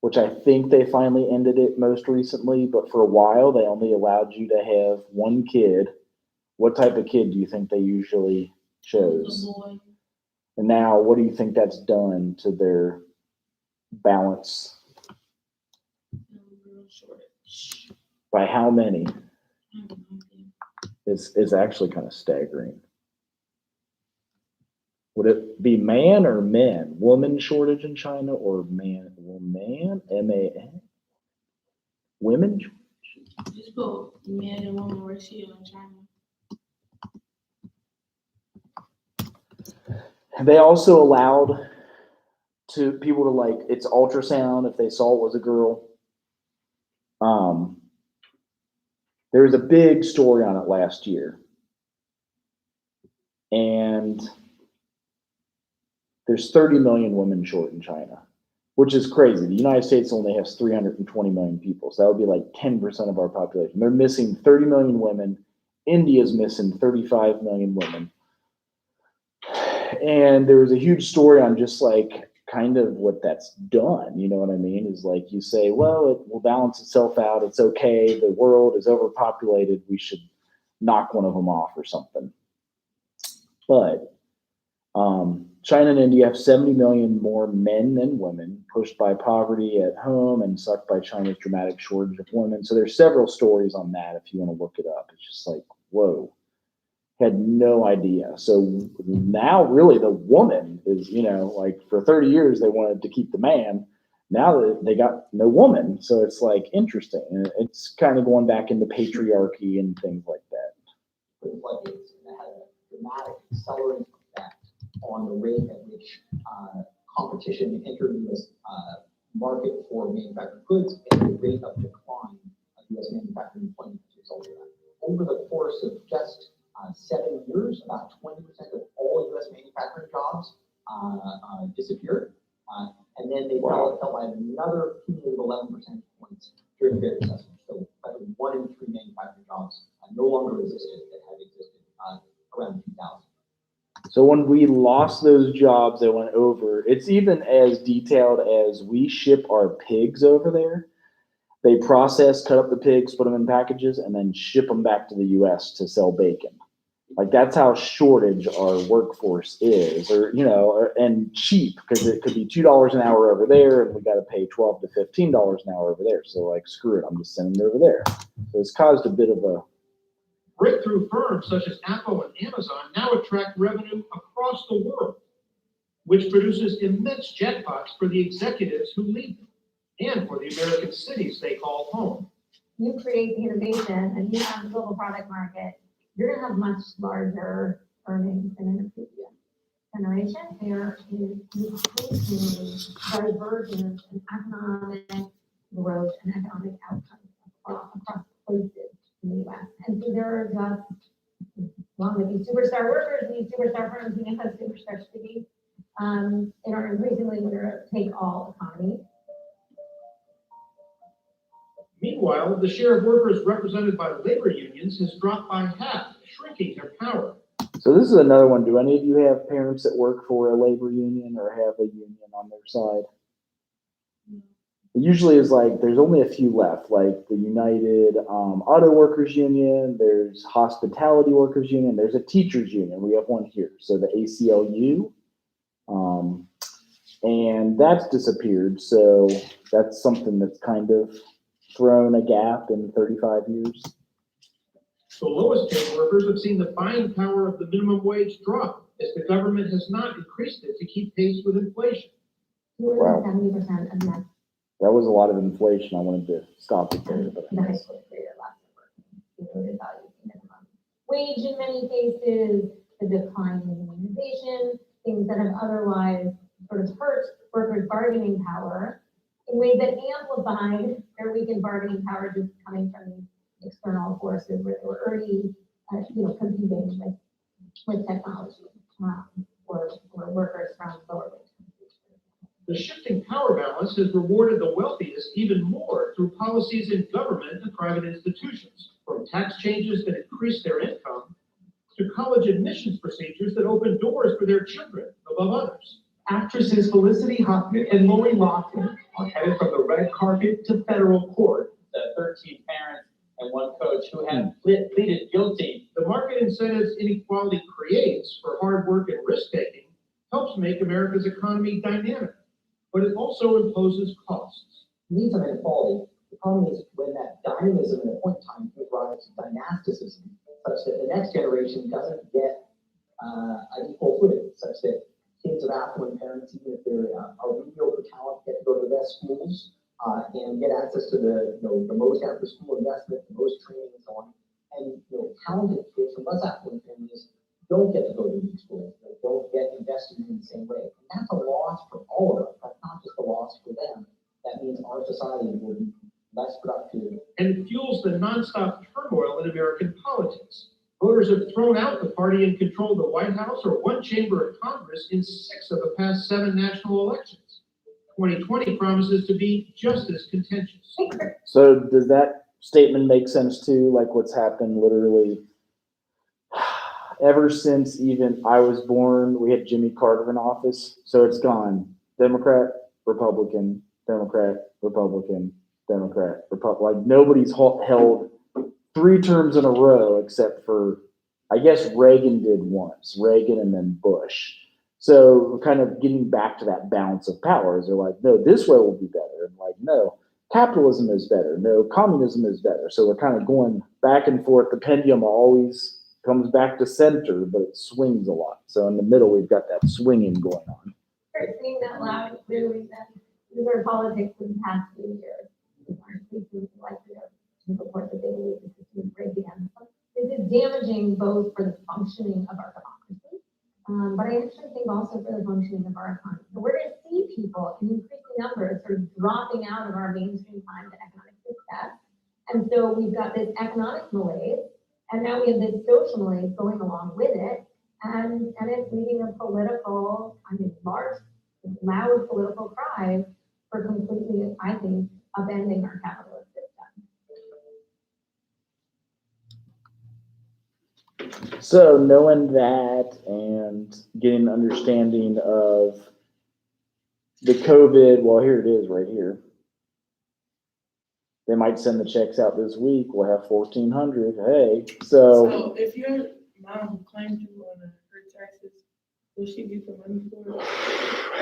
Which I think they finally ended it most recently, but for a while they only allowed you to have one kid. What type of kid do you think they usually chose? The boy. And now, what do you think that's done to their balance? Real shortage. By how many? I have no idea. Is actually kind of staggering. Would it be man or men? Woman shortage in China or man? M-A-N? Women? Just put men and women ratio in China. They also allowed people to like it's ultrasound if they saw it was a girl. There was a big story on it last year, and there's 30 million women short in China, which is crazy. The United States only has 320 million people, so that would be like 10% of our population. They're missing 30 million women. India's missing 35 million women. And there was a huge story on just like kind of what that's done. You know what I mean? Is like you say, well, it will balance itself out. It's okay. The world is overpopulated. We should knock one of them off or something. But China and India have 70 million more men than women, pushed by poverty at home and sucked by China's dramatic shortage of women. So there's several stories on that if you want to look it up. It's just like, whoa. Had no idea. So now really the woman is, like for 30 years they wanted to keep the man. Now that they got no woman. So it's like interesting. And it's kind of going back into patriarchy and things like that. The floodgates, and it had a dramatic accelerating effect on the rate at which competition entered the U.S. Market for manufactured goods and the rate of decline of U.S. manufacturing employment as a result of that. Over the course of just 7 years, about 20% of all U.S. manufacturing jobs disappeared. And then they fell by another cumulative 11 percentage points during the Great Recession. So about 1 in 3 manufacturing jobs no longer existed that had existed around 2000. So when we lost those jobs that went over, it's even as detailed as we ship our pigs over there. They process, cut up the pigs, put them in packages, and then ship them back to the U.S. to sell bacon. Like that's how shortage our workforce is, and cheap because it could be $2 an hour over there, and we got to pay $12 to $15 an hour over there. So like, screw it, I'm just sending it over there. So it's caused a bit of a Breakthrough firms such as Apple and Amazon now attract revenue across the world, which produces immense jackpots for the executives who lead them and for the American cities they call home. You create the innovation and you have a global product market, you're going to have much larger earnings than in a previous generation. There is increasingly divergence in economic growth and economic outcomes across places in the U.S. And so there are just, along with these superstar workers, these superstar firms, and have superstar cities, in our increasingly winner take all economy. Meanwhile, the share of workers represented by labor unions has dropped by half, shrinking their power. So this is another one. Do any of you have parents that work for a labor union or have a union on their side? It usually is like there's only a few left, like the United Auto Workers Union, there's Hospitality Workers Union, there's a Teachers Union. We have one here. So the ACLU, and that's disappeared. So that's something that's kind of thrown a gap in 35 years. The lowest paid workers have seen the buying power of the minimum wage drop as the government has not increased it to keep pace with inflation. Fewer than 70% of net That was a lot of inflation. I wanted to stop it there, but the high school career last working, denoted value minimum wage in many cases, the decline in unionization, things that have otherwise sort of hurt workers' bargaining power in ways that amplified their weakened bargaining power just coming from these external forces where they were already, competing with technology or workers from lower wage countries. The shifting power balance has rewarded the wealthiest even more through policies in government and private institutions, from tax changes that increase their income to college admissions procedures that open doors for their children above others. Actresses Felicity Huffman and Lori Loughlin are headed from the red carpet to federal court. The 13 parents and one coach who have pleaded guilty. The market incentives inequality creates for hard work and risk-taking helps make America's economy dynamic, but it also imposes costs. Needs of inequality. The problem is when that dynamism at a point in time gives rise to dynasticism, such that the next generation doesn't get an equal footing, such that kids of affluent parents, even if they're are mediocre talent, get to go to the best schools and get access to the most after-school investment, the most training, and so on. And talented kids from less affluent families don't get to go to these schools. They don't get invested in the same way. And that's a loss for all of us. That's not just a loss for them. That means our society will be less productive. And it fuels the nonstop turmoil in American politics. Voters have thrown out the party in control of the White House or one chamber of Congress in 6 of the past 7 national elections. 2020 promises to be just as contentious. So does that statement make sense too? Like what's happened literally ever since even I was born, we had Jimmy Carter in office. So it's gone Democrat, Republican, Democrat, Republican, Democrat, Republican. Like nobody's held 3 terms in a row except for, I guess Reagan did once, Reagan and then Bush. So we're kind of getting back to that balance of powers. They're like, no, this way will be better. And like, no, capitalism is better. No, communism is better. So we're kind of going back and forth. The pendulum always comes back to center, but it swings a lot. So in the middle, we've got that swinging going on. Start saying that loud, clearly, that these are politics in the past few years. We aren't speaking likely to support the believe the system is rigged against them. This is damaging both for the functioning of our democracy, but I actually think also for the functioning of our economy. So we're going to see people in increasing numbers sort of dropping out of our mainstream time to economic success. And so we've got this economic malaise, and now we have this social malaise going along with it, and it's leading a political, large, loud political cries for completely, I think, upending our capitalist system. So knowing that and getting an understanding of the COVID, well, here it is right here. They might send the checks out this week. We'll have 1,400. Hey, So if your mom claimed you on her taxes, will she get the money for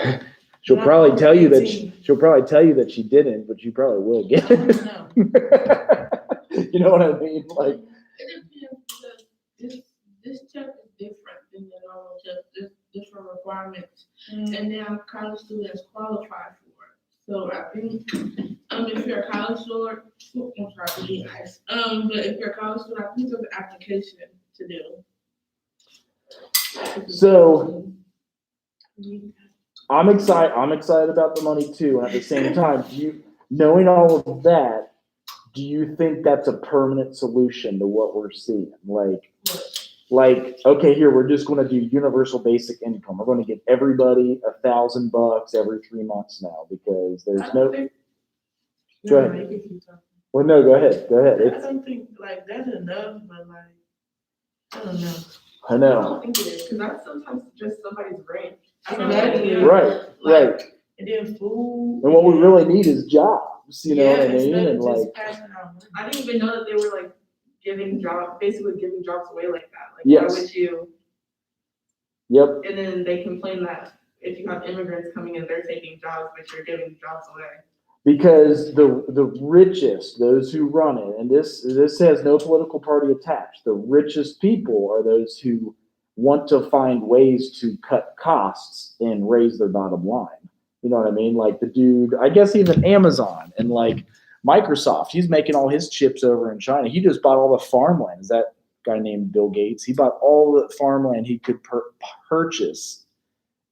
it? she'll Not probably tell you that 18. she'll probably tell you that she didn't, but you probably will get it. No. You know what I mean? Like, It depends because this check is different than the normal check. There's different requirements, and now college students qualify for it. So I think, if you're a college student, I'm sorry, be nice. But if you're a college student, I think there's an application to do. So I'm excited about the money too. And at the same time, knowing all of that, do you think that's a permanent solution to what we're seeing? Like, okay, here, we're just going to do universal basic income. We're going to give everybody $1,000 every 3 months now because there's no. Go ahead. Well, no, go ahead. Go ahead. I don't think that's enough, but I don't know. I I know. don't think it is, because that's sometimes just somebody's rent. Somebody, Right. And then food. And what we really need is jobs. You know what I mean? instead of And just like, passing out money. I didn't even know that they were basically giving jobs away like that. Like, Yes. why would you? yep. And then they complain that if you have immigrants coming in, they're taking jobs, but you're giving jobs away. Because the richest, those who run it, and this has no political party attached. The richest people are those who want to find ways to cut costs and raise their bottom line. You know what I mean? Like the dude, I guess even Amazon and like Microsoft, he's making all his chips over in China. He just bought all the farmland. Is that guy named Bill Gates? He bought all the farmland he could purchase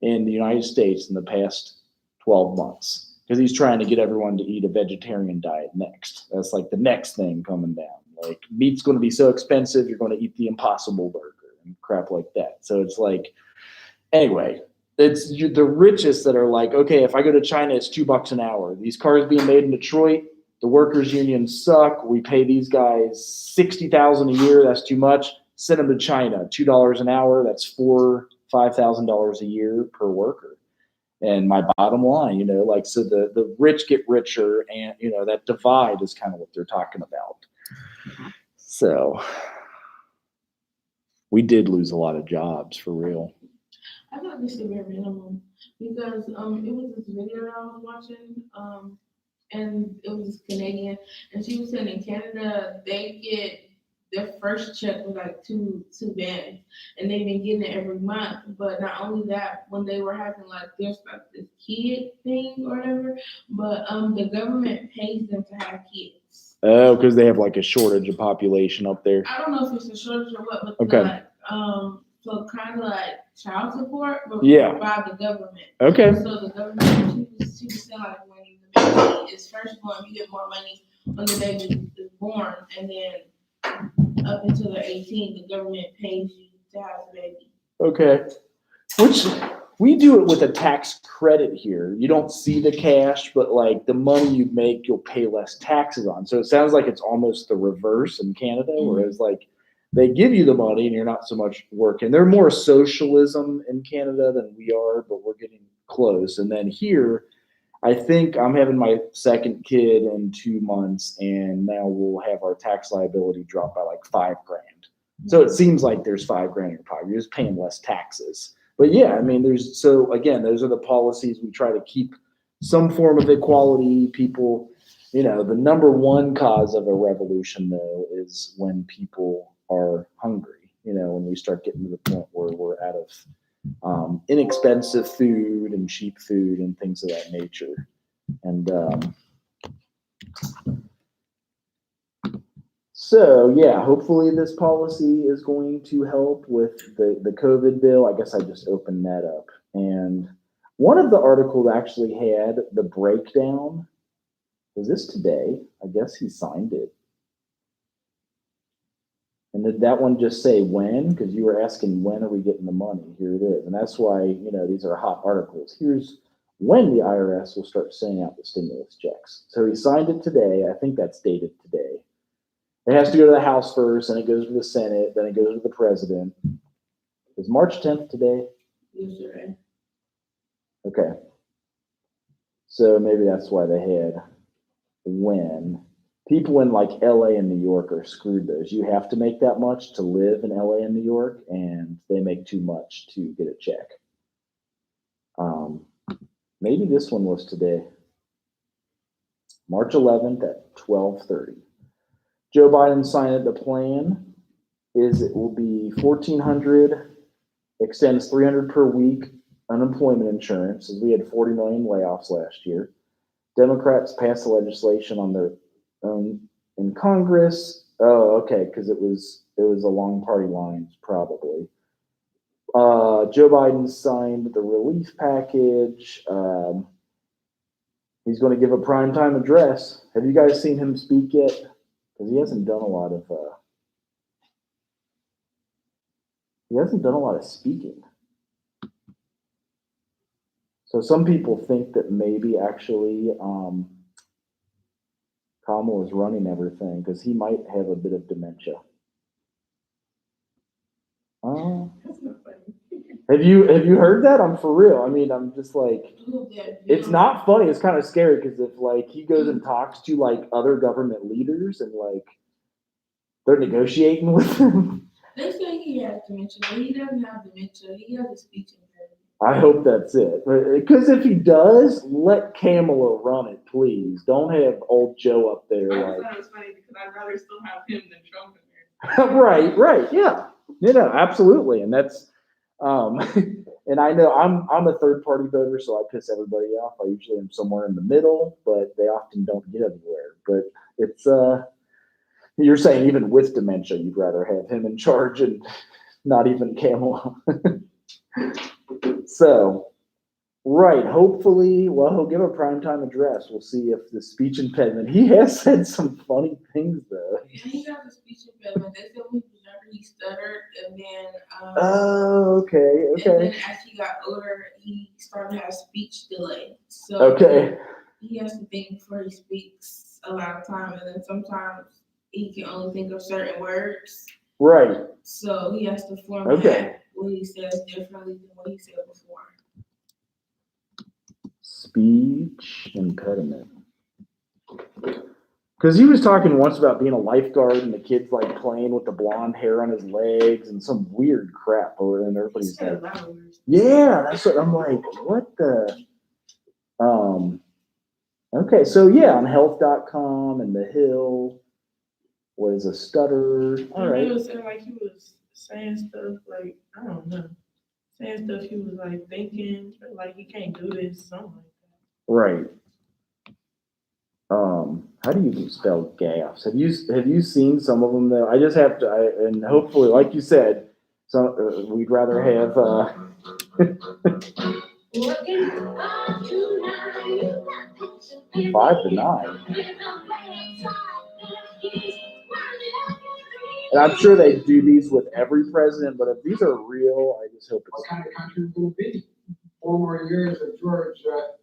in the United States in the past 12 months. Because he's trying to get everyone to eat a vegetarian diet next. That's like the next thing coming down. Like meat's going to be so expensive, you're going to eat the Impossible Burger and crap like that. So it's like, anyway, it's the richest that are like, okay, if I go to China, it's $2 an hour. These cars being made in Detroit, the workers' unions suck. We pay these guys $60,000 a year. That's too much. Send them to China, $2 an hour. That's $5,000 a year per worker. And my bottom line, you know, like, so the rich get richer, and, you know, that divide is kind of what they're talking about. So we did lose a lot of jobs for real. I thought this should be a minimum because it was this video that I was watching, and it was Canadian, and she was saying in Canada they get their first check was like two bands, and they've been getting it every month. But not only that, when they were having like there's like this kid thing or whatever, but the government pays them to have kids. Oh, because they have like a shortage of population up there. I don't know if it's a shortage or what, but Okay. like so kind of like child support, but Yeah. by the government. Okay. So the government, she was saying like when the baby is first born, you get more money when the baby is born, and then up until they're 18, the government pays you to have the baby. Okay. Which we do it with a tax credit here. You don't see the cash, but like the money you make, you'll pay less taxes on. So it sounds like it's almost the reverse in Canada, whereas like they give you the money and you're not so much working. They're more socialism in Canada than we are, but we're getting close. And then here, I think I'm having my second kid in 2 months, and now we'll have our tax liability drop by like $5,000. So it seems like there's $5,000 in your pocket. You're just paying less taxes. But yeah, I mean, so again, those are the policies we try to keep some form of equality. People, you know, the number one cause of a revolution though is when people are hungry. You know, when we start getting to the point where we're out of inexpensive food and cheap food and things of that nature. And so, yeah, hopefully this policy is going to help with the COVID bill. I guess I just opened that up. And one of the articles actually had the breakdown. Was this today? I guess he signed it. And did that one just say when? Because you were asking when are we getting the money? Here it is. And that's why, you know, these are hot articles. Here's when the IRS will start sending out the stimulus checks. So he signed it today. I think that's dated today. It has to go to the House first, and it goes to the Senate, then it goes to the President. Is March 10th today? Yesterday. Okay. So maybe that's why they had when. People in like LA and New York are screwed those. You have to make that much to live in LA and New York, and they make too much to get a check. Maybe this one was today. March 11th at 12:30. Joe Biden signed the plan. It will be $1,400, extends $300 per week unemployment insurance, as we had 40 million layoffs last year. Democrats passed the legislation on their own in Congress. Oh, okay, because it was along party lines, probably. Joe Biden signed the relief package. He's going to give a primetime address. Have you guys seen him speak yet? Because he hasn't done a lot of speaking. So some people think that maybe actually Kamala is running everything because he might have a bit of dementia. That's not funny. Have you heard that? I'm for real. I mean, I'm just like, it's not funny. It's kind of scary because if like he goes and talks to like other government leaders and like they're negotiating with him. They say he has dementia, but he doesn't have dementia. He has a speech impediment. I hope that's it. Because if he does, let Kamala run it, please. Don't have old Joe up there I just like. thought it was funny because I'd rather still have him than Trump in there. Right, yeah. Absolutely. And that's and I know I'm a third party voter, so I piss everybody off. I usually am somewhere in the middle, but they often don't get anywhere. But it's you're saying even with dementia, you'd rather have him in charge and not even Kamala. So right, hopefully, well, he'll give a primetime address. We'll see if the speech impediment. He has said some funny things though. Yeah, he got the speech impediment. They said whenever he stuttered, and then Oh, okay. and then as he got older, he started to have speech delay. So Okay. he has to think before he speaks a lot of time, and then sometimes he can only think of certain words. Right. So he has to format Okay. what he says differently than what he said before. Speech impediment. Because he was talking once about being a lifeguard and the kid's like playing with the blonde hair on his legs and some weird crap over there. And He everybody's said like, a lot of words. yeah, that's what I'm like, what the? Okay, so yeah, on health.com and The Hill was a stutter. All And right. he was saying like he was saying stuff like, I don't know. Saying stuff he was like thinking, like he can't do this, something like that. Right. How do you spell gaffes? Have you seen some of them though? I just have to, and hopefully, like you said, some we'd rather have. Five to nine. And I'm sure they do these with every president, but if these are real, I just hope What it's. kind of country is going to be? 4 more years of Georgia,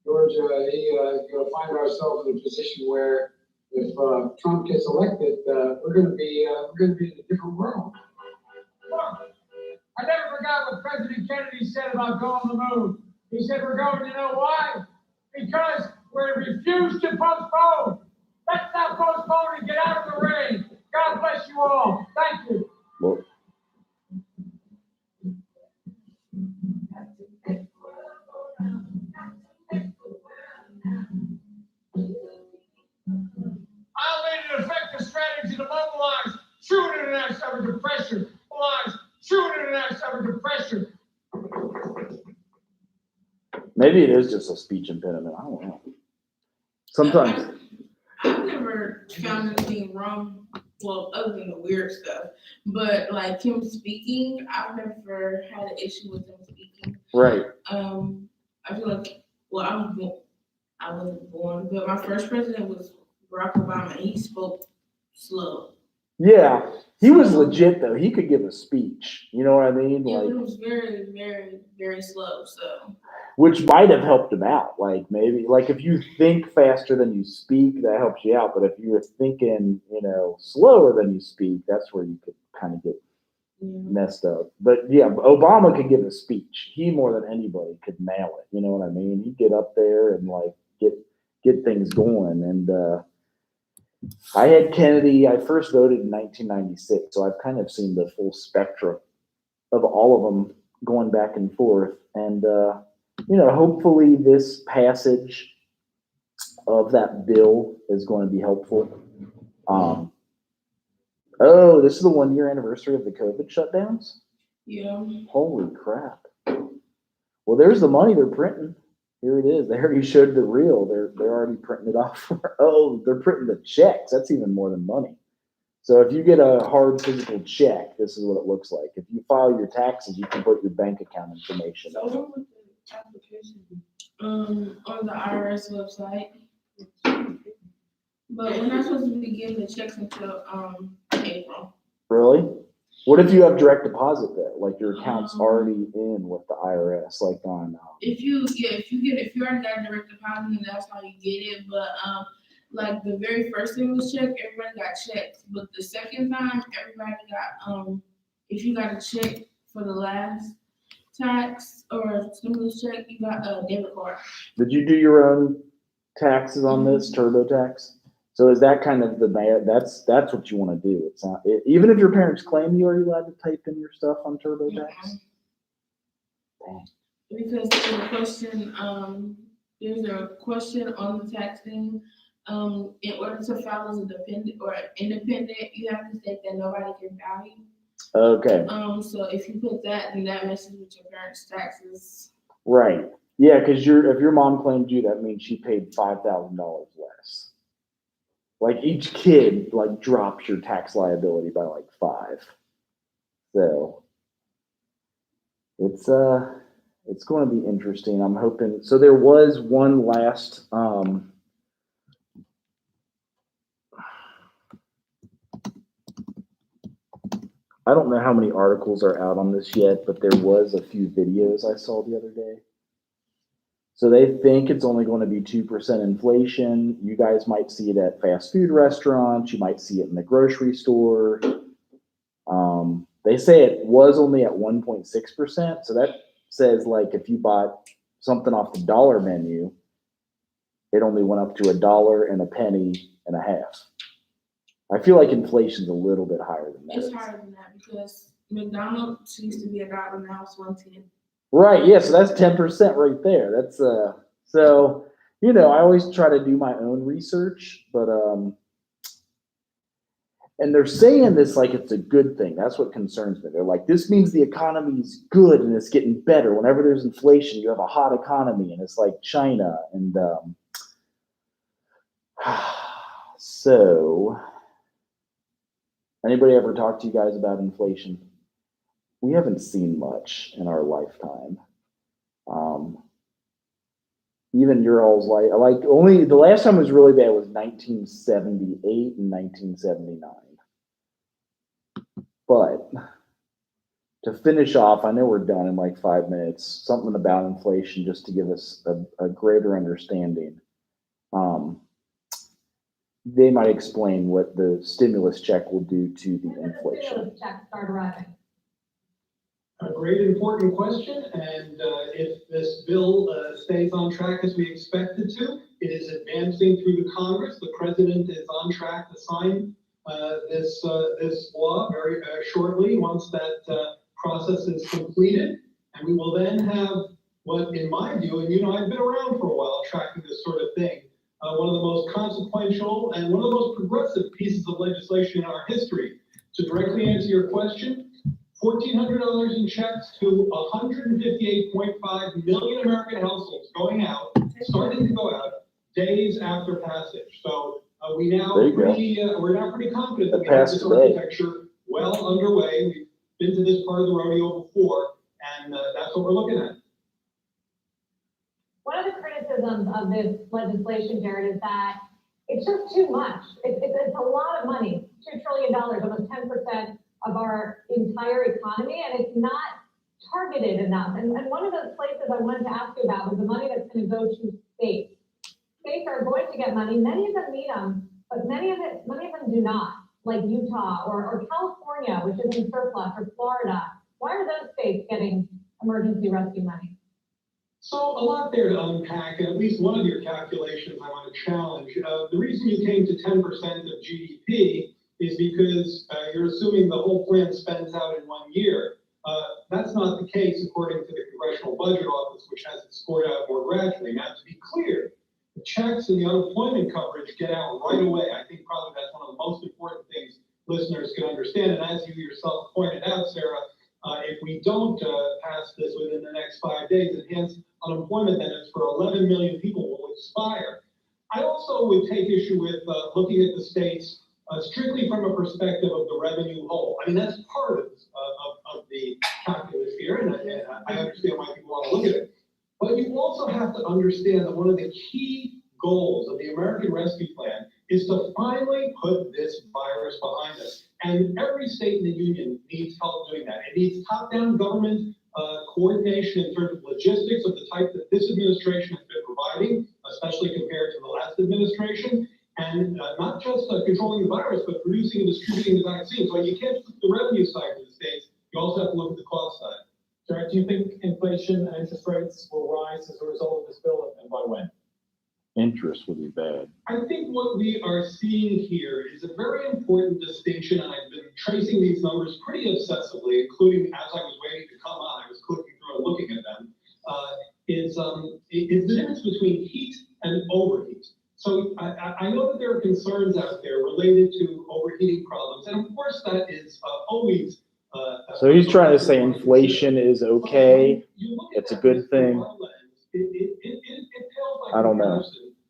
going to find ourselves in a position where if Trump gets elected, we're going to be in a different world. Look, I never forgot what President Kennedy said about going to the moon. He said we're going, you know why? Because we refuse to postpone. Let's not postpone and get out of the rain. God bless you all. Thank you. Well, I'll lead an effective strategy to mobilize true international effort to pressure. Mobilize true international effort to pressure. maybe it is just a speech impediment. I don't know. Sometimes. I've never found anything wrong, well, other than the weird stuff, but like him speaking, I've never had an issue with him speaking. Right. I feel like, well, I wasn't born, but my first president was Barack Obama, and he spoke slow. Yeah. He was legit though. He could give a speech. You know what I mean? Yeah, Like, but it was very, very, very slow, so. which might have helped him out. Like maybe, like if you think faster than you speak, that helps you out. But if you're thinking, slower than you speak, that's where you could kind of get messed up. But yeah, Obama could give a speech. He more than anybody could nail it. You know what I mean? He'd get up there and like get things going. And I had Kennedy. I first voted in 1996, so I've kind of seen the full spectrum of all of them going back and forth. And hopefully this passage of that bill is going to be helpful. This is the 1-year anniversary of the COVID shutdowns? Yeah. Holy crap. Well, there's the money they're printing. Here it is. They already showed the reel. They're already printing it off. They're printing the checks. That's even more than money. So if you get a hard physical check, this is what it looks like. If you file your taxes, you can put your bank account information So on. when would the application be? On the IRS website. But we're not supposed to be getting the checks until April. Really? What if you have direct deposit though? Like your account's already in with the IRS, like on. If you already got direct deposit, then that's how you get it. But like the very first thing was checked, everybody got checks. But the second time, everybody got if you got a check for the last tax or stimulus check, you got a debit card. Did you do your own taxes on this TurboTax? So is that kind of that's what you want to do? It's not even if your parents claim you, are you allowed to type in your stuff on TurboTax? Dang. Because there's a question, there's a question on the tax thing. In order to file as a dependent or independent, you have to state that nobody can value. Okay, So if you put that, then that messes with your parents' taxes. right. Yeah, because if your mom claimed you, that means she paid $5,000 less. Like each kid like drops your tax liability by like 5. So it's going to be interesting. I'm hoping. So there was one last I don't know how many articles are out on this yet, but there was a few videos I saw the other day. So they think it's only going to be 2% inflation. You guys might see it at fast food restaurants. You might see it in the grocery store. They say it was only at 1.6%. So that says like if you bought something off the dollar menu, it only went up to $1.50. I feel like inflation's a little bit higher than that. It's higher than that because McDonald's used to be $1, now it's 1.10. Right, yeah, so that's 10% right there. That's so you know, I always try to do my own research, but and they're saying this like it's a good thing. That's what concerns me. They're like, this means the economy is good and it's getting better. Whenever there's inflation, you have a hot economy, and it's like China. And so, anybody ever talk to you guys about inflation? We haven't seen much in our lifetime. Even your all's like only the last time it was really bad was 1978 and 1979. But to finish off, I know we're done in like 5 minutes. Something about inflation just to give us a greater understanding. They might explain what the stimulus check will do to the When does the inflation. stimulus check start arriving? A great important question, and if this bill stays on track as we expect it to, it is advancing through the Congress. The president is on track to sign this law very shortly once that process is completed, and we will then have what, in my view, and you know, I've been around for a while tracking this sort of thing, one of the most consequential and one of the most progressive pieces of legislation in our history. To directly answer your question, $1,400 in checks to 158.5 million American households going out, starting to go out days after passage. So we're now pretty confident that we have this architecture well underway. We've been to this part of the rodeo before, and that's what we're looking at. One of the criticisms of this legislation, Jared, is that it's just too much. It's a lot of money, $2 trillion, almost 10% of our entire economy, and it's not targeted enough. And one of those places I wanted to ask you about was the money that's going to go to states. States are going to get money. Many of them need them, but many of them do not, like Utah or California, which is in surplus, or Florida. Why are those states getting emergency rescue money? So a lot there to unpack, and at least one of your calculations I want to challenge. The reason you came to 10% of GDP is because you're assuming the whole plan spends out in 1 year. That's not the case according to the Congressional Budget Office, which has it scored out more gradually. Now, to be clear, the checks and the unemployment coverage get out right away. I think probably that's one of the most important things listeners can understand. And as you yourself pointed out, Sarah, if we don't pass this within the next 5 days, enhanced unemployment benefits for 11 million people will expire. I also would take issue with looking at the states strictly from a perspective of the revenue hole. I mean, that's part of the calculus here, and I understand why people want to look at it. But you also have to understand that one of the key goals of the American Rescue Plan is to finally put this virus behind us. And every state in the union needs help doing that. It needs top-down government coordination in terms of logistics of the type that this administration has been providing, especially compared to the last administration. And not just controlling the virus, but producing and distributing the vaccine. So you can't put the revenue side to the states. You also have to look at the cost side. Jared, do you think inflation and interest rates will rise as a result of this bill, and by when? Interest would be bad. I think what we are seeing here is a very important distinction, and I've been tracing these numbers pretty obsessively, including as I was waiting to come on, I was clicking through and looking at them. is the difference between heat and overheat. So I know that there are concerns out there related to overheating problems, and of course that is always. So he's trying to say inflation is okay. It's a good thing. I don't know.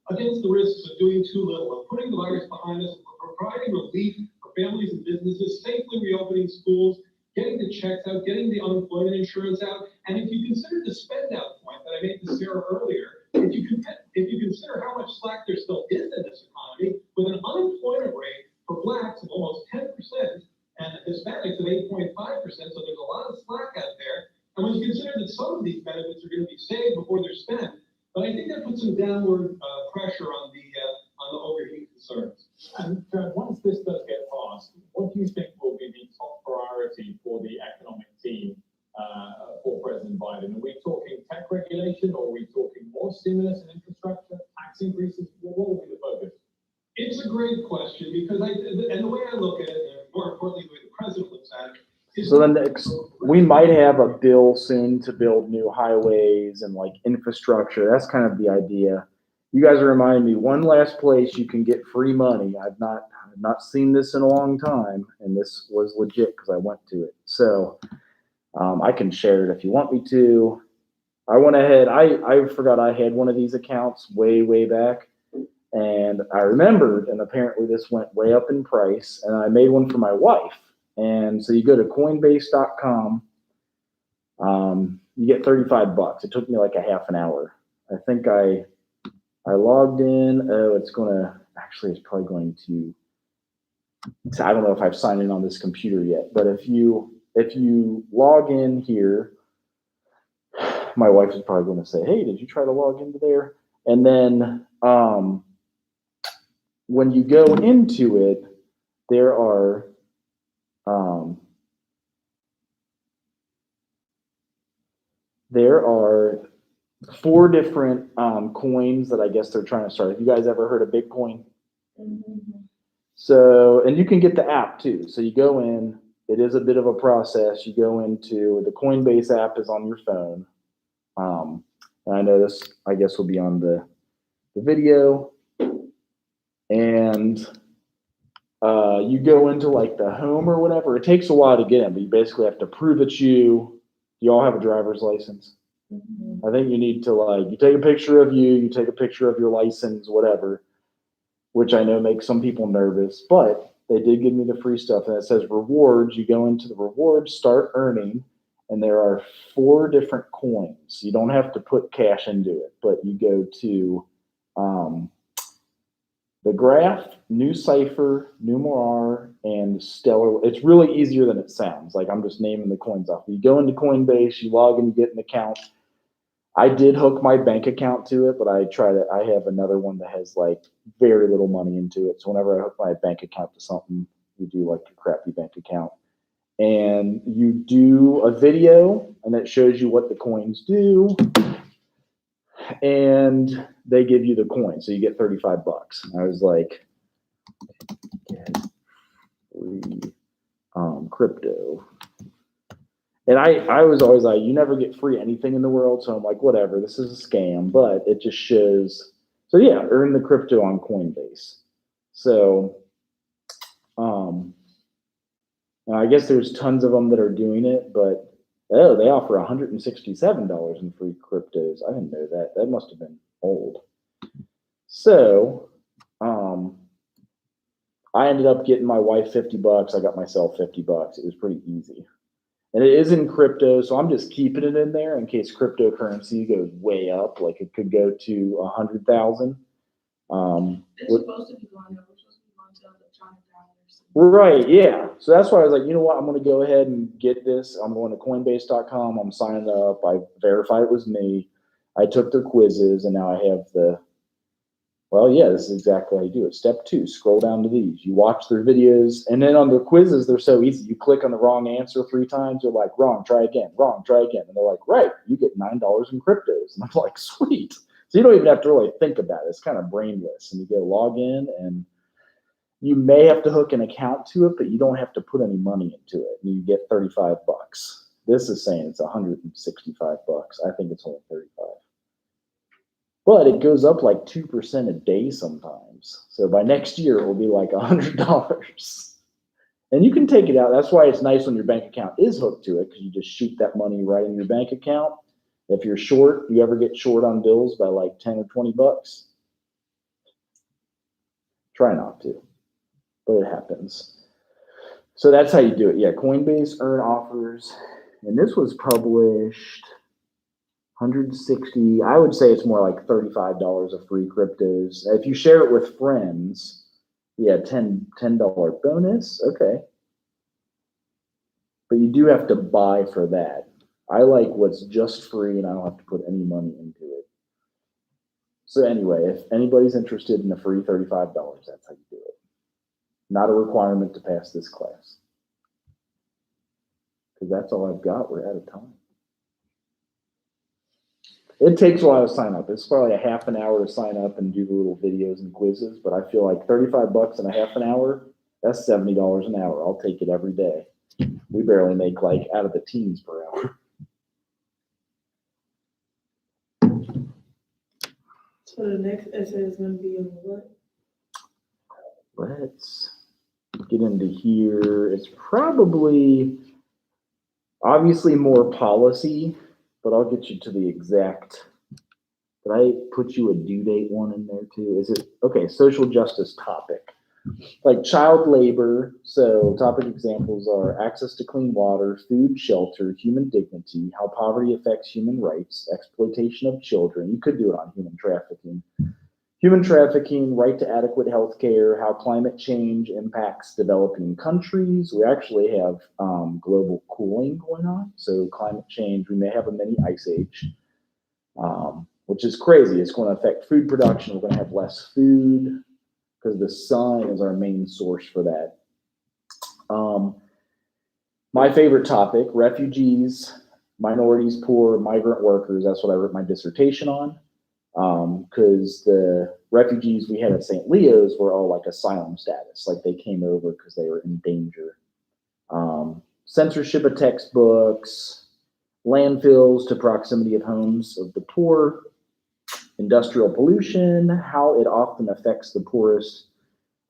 Against the risks of doing too little, of putting the virus behind us, of providing relief for families and businesses, safely reopening schools, getting the checks out, getting the unemployment insurance out. And if you consider the spend out point that I made to Sarah earlier, if you consider how much slack there still is in this economy, with an unemployment rate for blacks of almost 10% and Hispanics of 8.5%, so there's a lot of slack out there. And when you consider that some of these benefits are going to be saved before they're spent, but I think that puts some downward pressure on the overheat concerns. And once this does get passed, what do you think will be the top priority for the economic team for President Biden? Are we talking tech regulation, or are we talking more stimulus and infrastructure, tax increases? What will be the focus? It's a great question because and the way I look at it, and more importantly, the way the president looks at it, is So then we might have a bill soon to build new highways and like infrastructure. That's kind of the idea. You guys are reminding me one last place you can get free money. I've not seen this in a long time, and this was legit because I went to it. So I can share it if you want me to. I went ahead. I forgot I had one of these accounts way back, and I remembered. And apparently this went way up in price. And I made one for my wife. And so you go to Coinbase.com. You get $35. It took me like a half an hour. I think I logged in. Oh, it's probably going to. I don't know if I've signed in on this computer yet, but if you log in here, my wife is probably going to say, "Hey, did you try to log into there?" And then when you go into it, there are four different coins that I guess they're trying to start. Have you guys ever heard of Bitcoin? Mm-hmm. So, and you can get the app too. So you go in, it is a bit of a process. You go into the Coinbase app is on your phone. And I know this, I guess, will be on the video. And you go into like the home or whatever. It takes a while to get in, but you basically have to prove that you all have a driver's license. Mm-hmm. I think you need to you take a picture of you take a picture of your license, whatever, which I know makes some people nervous, but they did give me the free stuff. And it says rewards. You go into the rewards, start earning, and there are 4 different coins. You don't have to put cash into it, but you go to the Graph, New Cipher, Numerar, and Stellar. It's really easier than it sounds. Like I'm just naming the coins off. You go into Coinbase, you log in, you get an account. I did hook my bank account to it, but I have another one that has like very little money into it. So whenever I hook my bank account to something, you do like a crappy bank account. And you do a video, and it shows you what the coins do. And they give you the coin, so you get $35. I was like, get free crypto. And I was always like, you never get free anything in the world, so I'm like, whatever, this is a scam, but it just shows. So yeah, earn the crypto on Coinbase. So, I guess there's tons of them that are doing it, but they offer $167 in free cryptos. I didn't know that. That must have been old. So, I ended up getting my wife $50. I got myself $50. It was pretty easy. And it is in crypto, so I'm just keeping it in there in case cryptocurrency goes way up. Like it could go to 100,000. It's supposed to be going up. We're supposed to be going to electronic dollars. Right, yeah. So that's why I was like, you know what? I'm going to go ahead and get this. I'm going to Coinbase.com. I'm signing up. I verified it was me. I took their quizzes, and now I have this is exactly how you do it. Step 2, scroll down to these. You watch their videos, and then on the quizzes, they're so easy. You click on the wrong answer 3 times. You're like, wrong, try again, wrong, try again. And they're like, right, you get $9 in cryptos. And I'm like, sweet. So you don't even have to really think about it. It's kind of brainless. And you go log in, and you may have to hook an account to it, but you don't have to put any money into it. And you get $35. This is saying it's $165. I think it's only 35. But it goes up like 2% a day sometimes. So by next year, it will be like $100. And you can take it out. That's why it's nice when your bank account is hooked to it, because you just shoot that money right in your bank account. If you're short, you ever get short on bills by like 10 or 20 bucks? Try not to, but it happens. So that's how you do it. Yeah, Coinbase earn offers. And this was published 160. I would say it's more like $35 of free cryptos. If you share it with friends, yeah, $10 bonus. Okay. But you do have to buy for that. I like what's just free and I don't have to put any money into it. So anyway, if anybody's interested in a free $35, that's how you do it. Not a requirement to pass this class. Because that's all I've got. We're out of time. It takes a while to sign up. It's probably a half an hour to sign up and do the little videos and quizzes, but I feel like $35 in a half an hour, that's $70 an hour. I'll take it every day. We barely make like out of the teens per hour. So the next essay is gonna be on what? Let's get into here. It's probably obviously more policy, but I'll get you to the exact. Did I put you a due date one in there too? Is it okay? Social justice topic, like child labor. So topic examples are access to clean water, food, shelter, human dignity, how poverty affects human rights, exploitation of children. You could do it on human trafficking. Human trafficking, right to adequate health care, how climate change impacts developing countries. We actually have global cooling going on. So climate change, we may have a mini ice age, which is crazy. It's going to affect food production. We're going to have less food because the sun is our main source for that. My favorite topic, refugees, minorities, poor, migrant workers. That's what I wrote my dissertation on. Because the refugees we had at St. Leo's were all like asylum status, like they came over because they were in danger. Censorship of textbooks, landfills to proximity of homes of the poor, industrial pollution, how it often affects the poorest,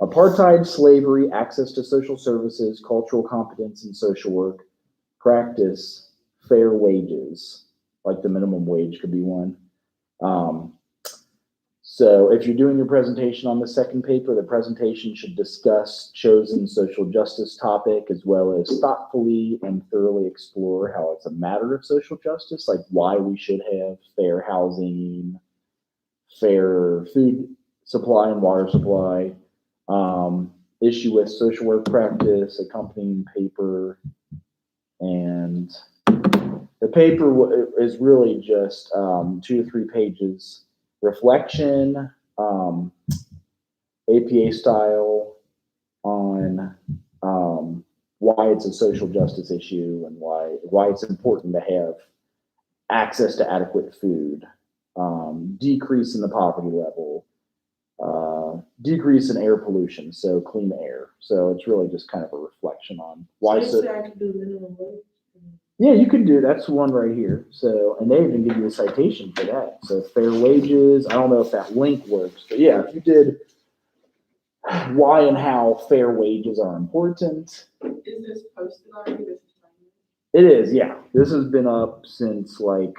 apartheid, slavery, access to social services, cultural competence in social work, practice, fair wages, like the minimum wage could be one. So if you're doing your presentation on the second paper, the presentation should discuss chosen social justice topic as well as thoughtfully and thoroughly explore how it's a matter of social justice, like why we should have fair housing, fair food supply and water supply, issue with social work practice, accompanying paper, and the paper is really just 2 to 3 pages. Reflection, APA style on why it's a social justice issue and why it's important to have access to adequate food, decrease in the poverty level, decrease in air pollution, so clean air. So it's really just kind of a reflection on why. So you say I can do minimum wage? Yeah, you can do, that's one right here. So, and they even give you a citation for that. So fair wages, I don't know if that link works, but yeah, if you did why and how fair wages are important. Is this posted already? It is, yeah. This has been up since like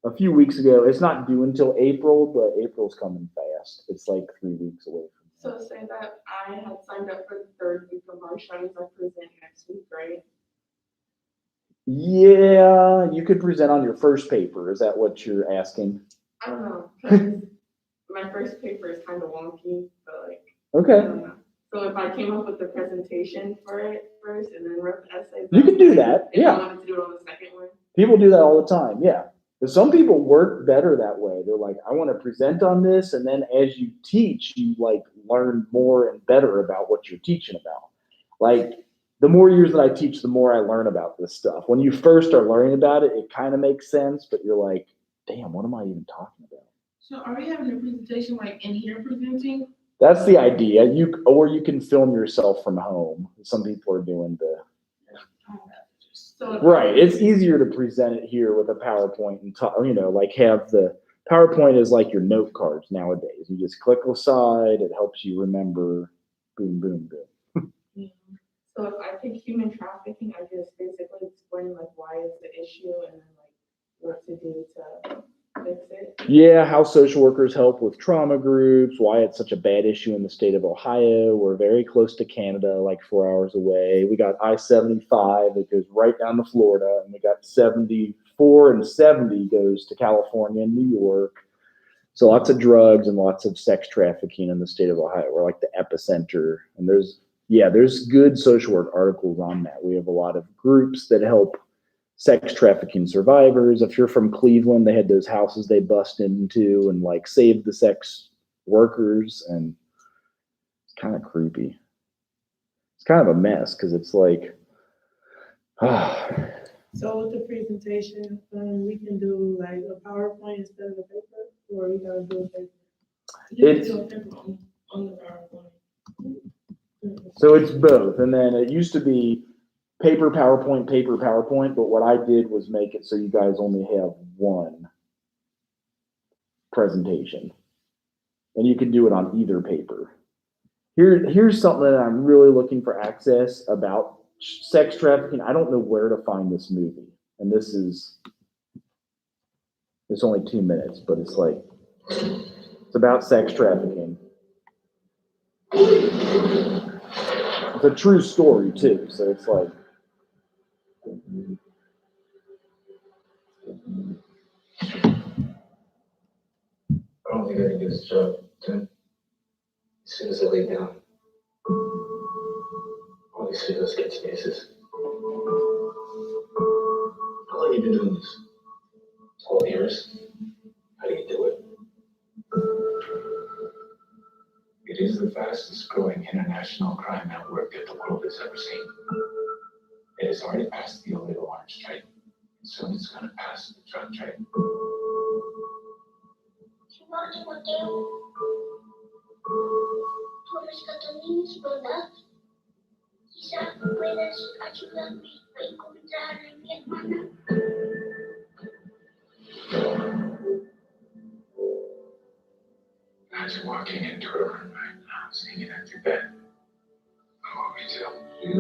a few weeks ago. It's not due until April, but April's coming fast. It's like 3 weeks away from now. So say that I had signed up for the 3rd week of March, I present next week, right? Yeah, you could present on your first paper. Is that what you're asking? I don't know, 'cause my first paper is kind of wonky, but like, I Okay, don't know. So if I came up with the presentation for it first and then wrote the essay. you can do that. If Yeah, I wanted to do it on the second one. people do that all the time. Yeah, but some people work better that way. They're like, I want to present on this, and then as you teach, you like learn more and better about what you're teaching about. Like, the more years that I teach, the more I learn about this stuff. When you first are learning about it, it kind of makes sense, but you're like, damn, what am I even talking about? So are we having a presentation like in here presenting? That's the idea. Or you can film yourself from home. Some people are doing the, So right. It's easier to present it here with a PowerPoint and talk, like have the PowerPoint is like your note cards nowadays. You just click aside, it helps you remember, boom, boom, boom. Yeah. So if I pick human trafficking, I just basically explain like why it's the issue and then like what to do to fix it. Yeah, how social workers help with trauma groups, why it's such a bad issue in the state of Ohio. We're very close to Canada, like 4 hours away. We got I-75 that goes right down to Florida, and we got 74 and 70 goes to California and New York. So lots of drugs and lots of sex trafficking in the state of Ohio. We're like the epicenter. And there's good social work articles on that. We have a lot of groups that help sex trafficking survivors. If you're from Cleveland, they had those houses they bust into and like saved the sex workers, and it's kind of creepy. It's kind of a mess because it's like, So with the presentation, we can do like a PowerPoint instead of a paper, or we gotta do a paper? You can It's- do a paper on the PowerPoint. so it's both. And then it used to be paper, PowerPoint, but what I did was make it so you guys only have one presentation. And you can do it on either paper. Here's something that I'm really looking for access about sex trafficking. I don't know where to find this movie. And it's only 2 minutes, but it's like, it's about sex trafficking. It's a true story too, so it's like, I don't think I can do this job, Tim. As soon as I lay down, all these videos get spaces. How long have you been doing this? 12 years? How do you do it? It is the fastest growing international crime network that the world has ever seen. It has already passed the illegal arms trade, and soon it's going to pass the drug trade. Simão Timoteu, tu rescataminhos verdade? Quizá puedas ayudarme a encontrar a mi hermana. Imagine walking into a room right now, seeing an empty bed. What would we do?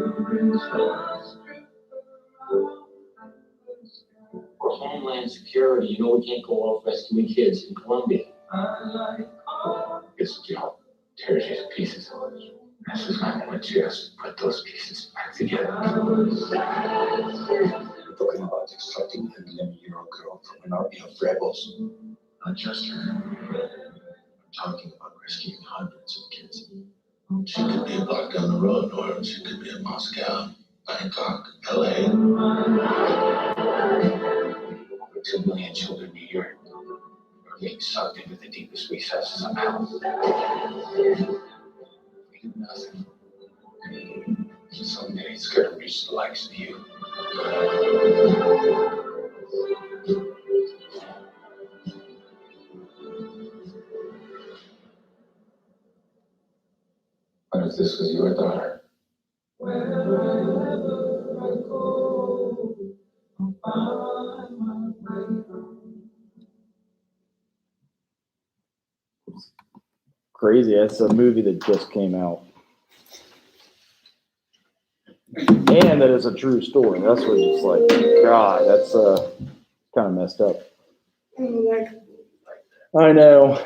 For Homeland Security, you know we can't go off rescuing kids in Colombia. It's a job. Tear it into pieces. This is my moment to just put those pieces back together. We're talking about extracting an 11-year-old girl from an army of rebels. Not just her. I'm talking about rescuing hundreds of kids. She could be a block down the road, or she could be in Moscow, Bangkok, LA. Over 2 million children a year are being sucked into the deepest recesses of hell. We do nothing. Someday it's gonna reach the likes of you. What if this was your daughter? crazy. That's a movie that just came out. And that is a true story. That's what it's like, God, that's kind of messed up. I know.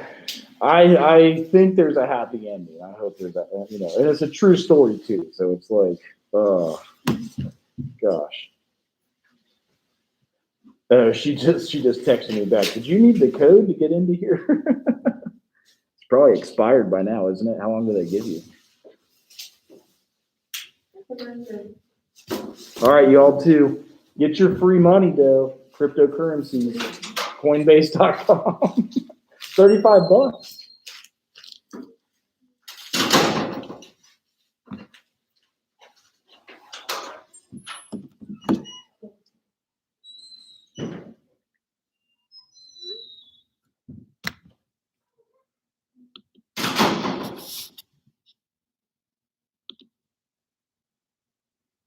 I think there's a happy ending. I hope there's that, and it's a true story too. So it's like, oh, gosh. She just texted me back. Did you need the code to get into here? It's probably expired by now, isn't it? How long do they give you? All right, y'all too. Get your free money though. Cryptocurrencies. Coinbase.com. $35.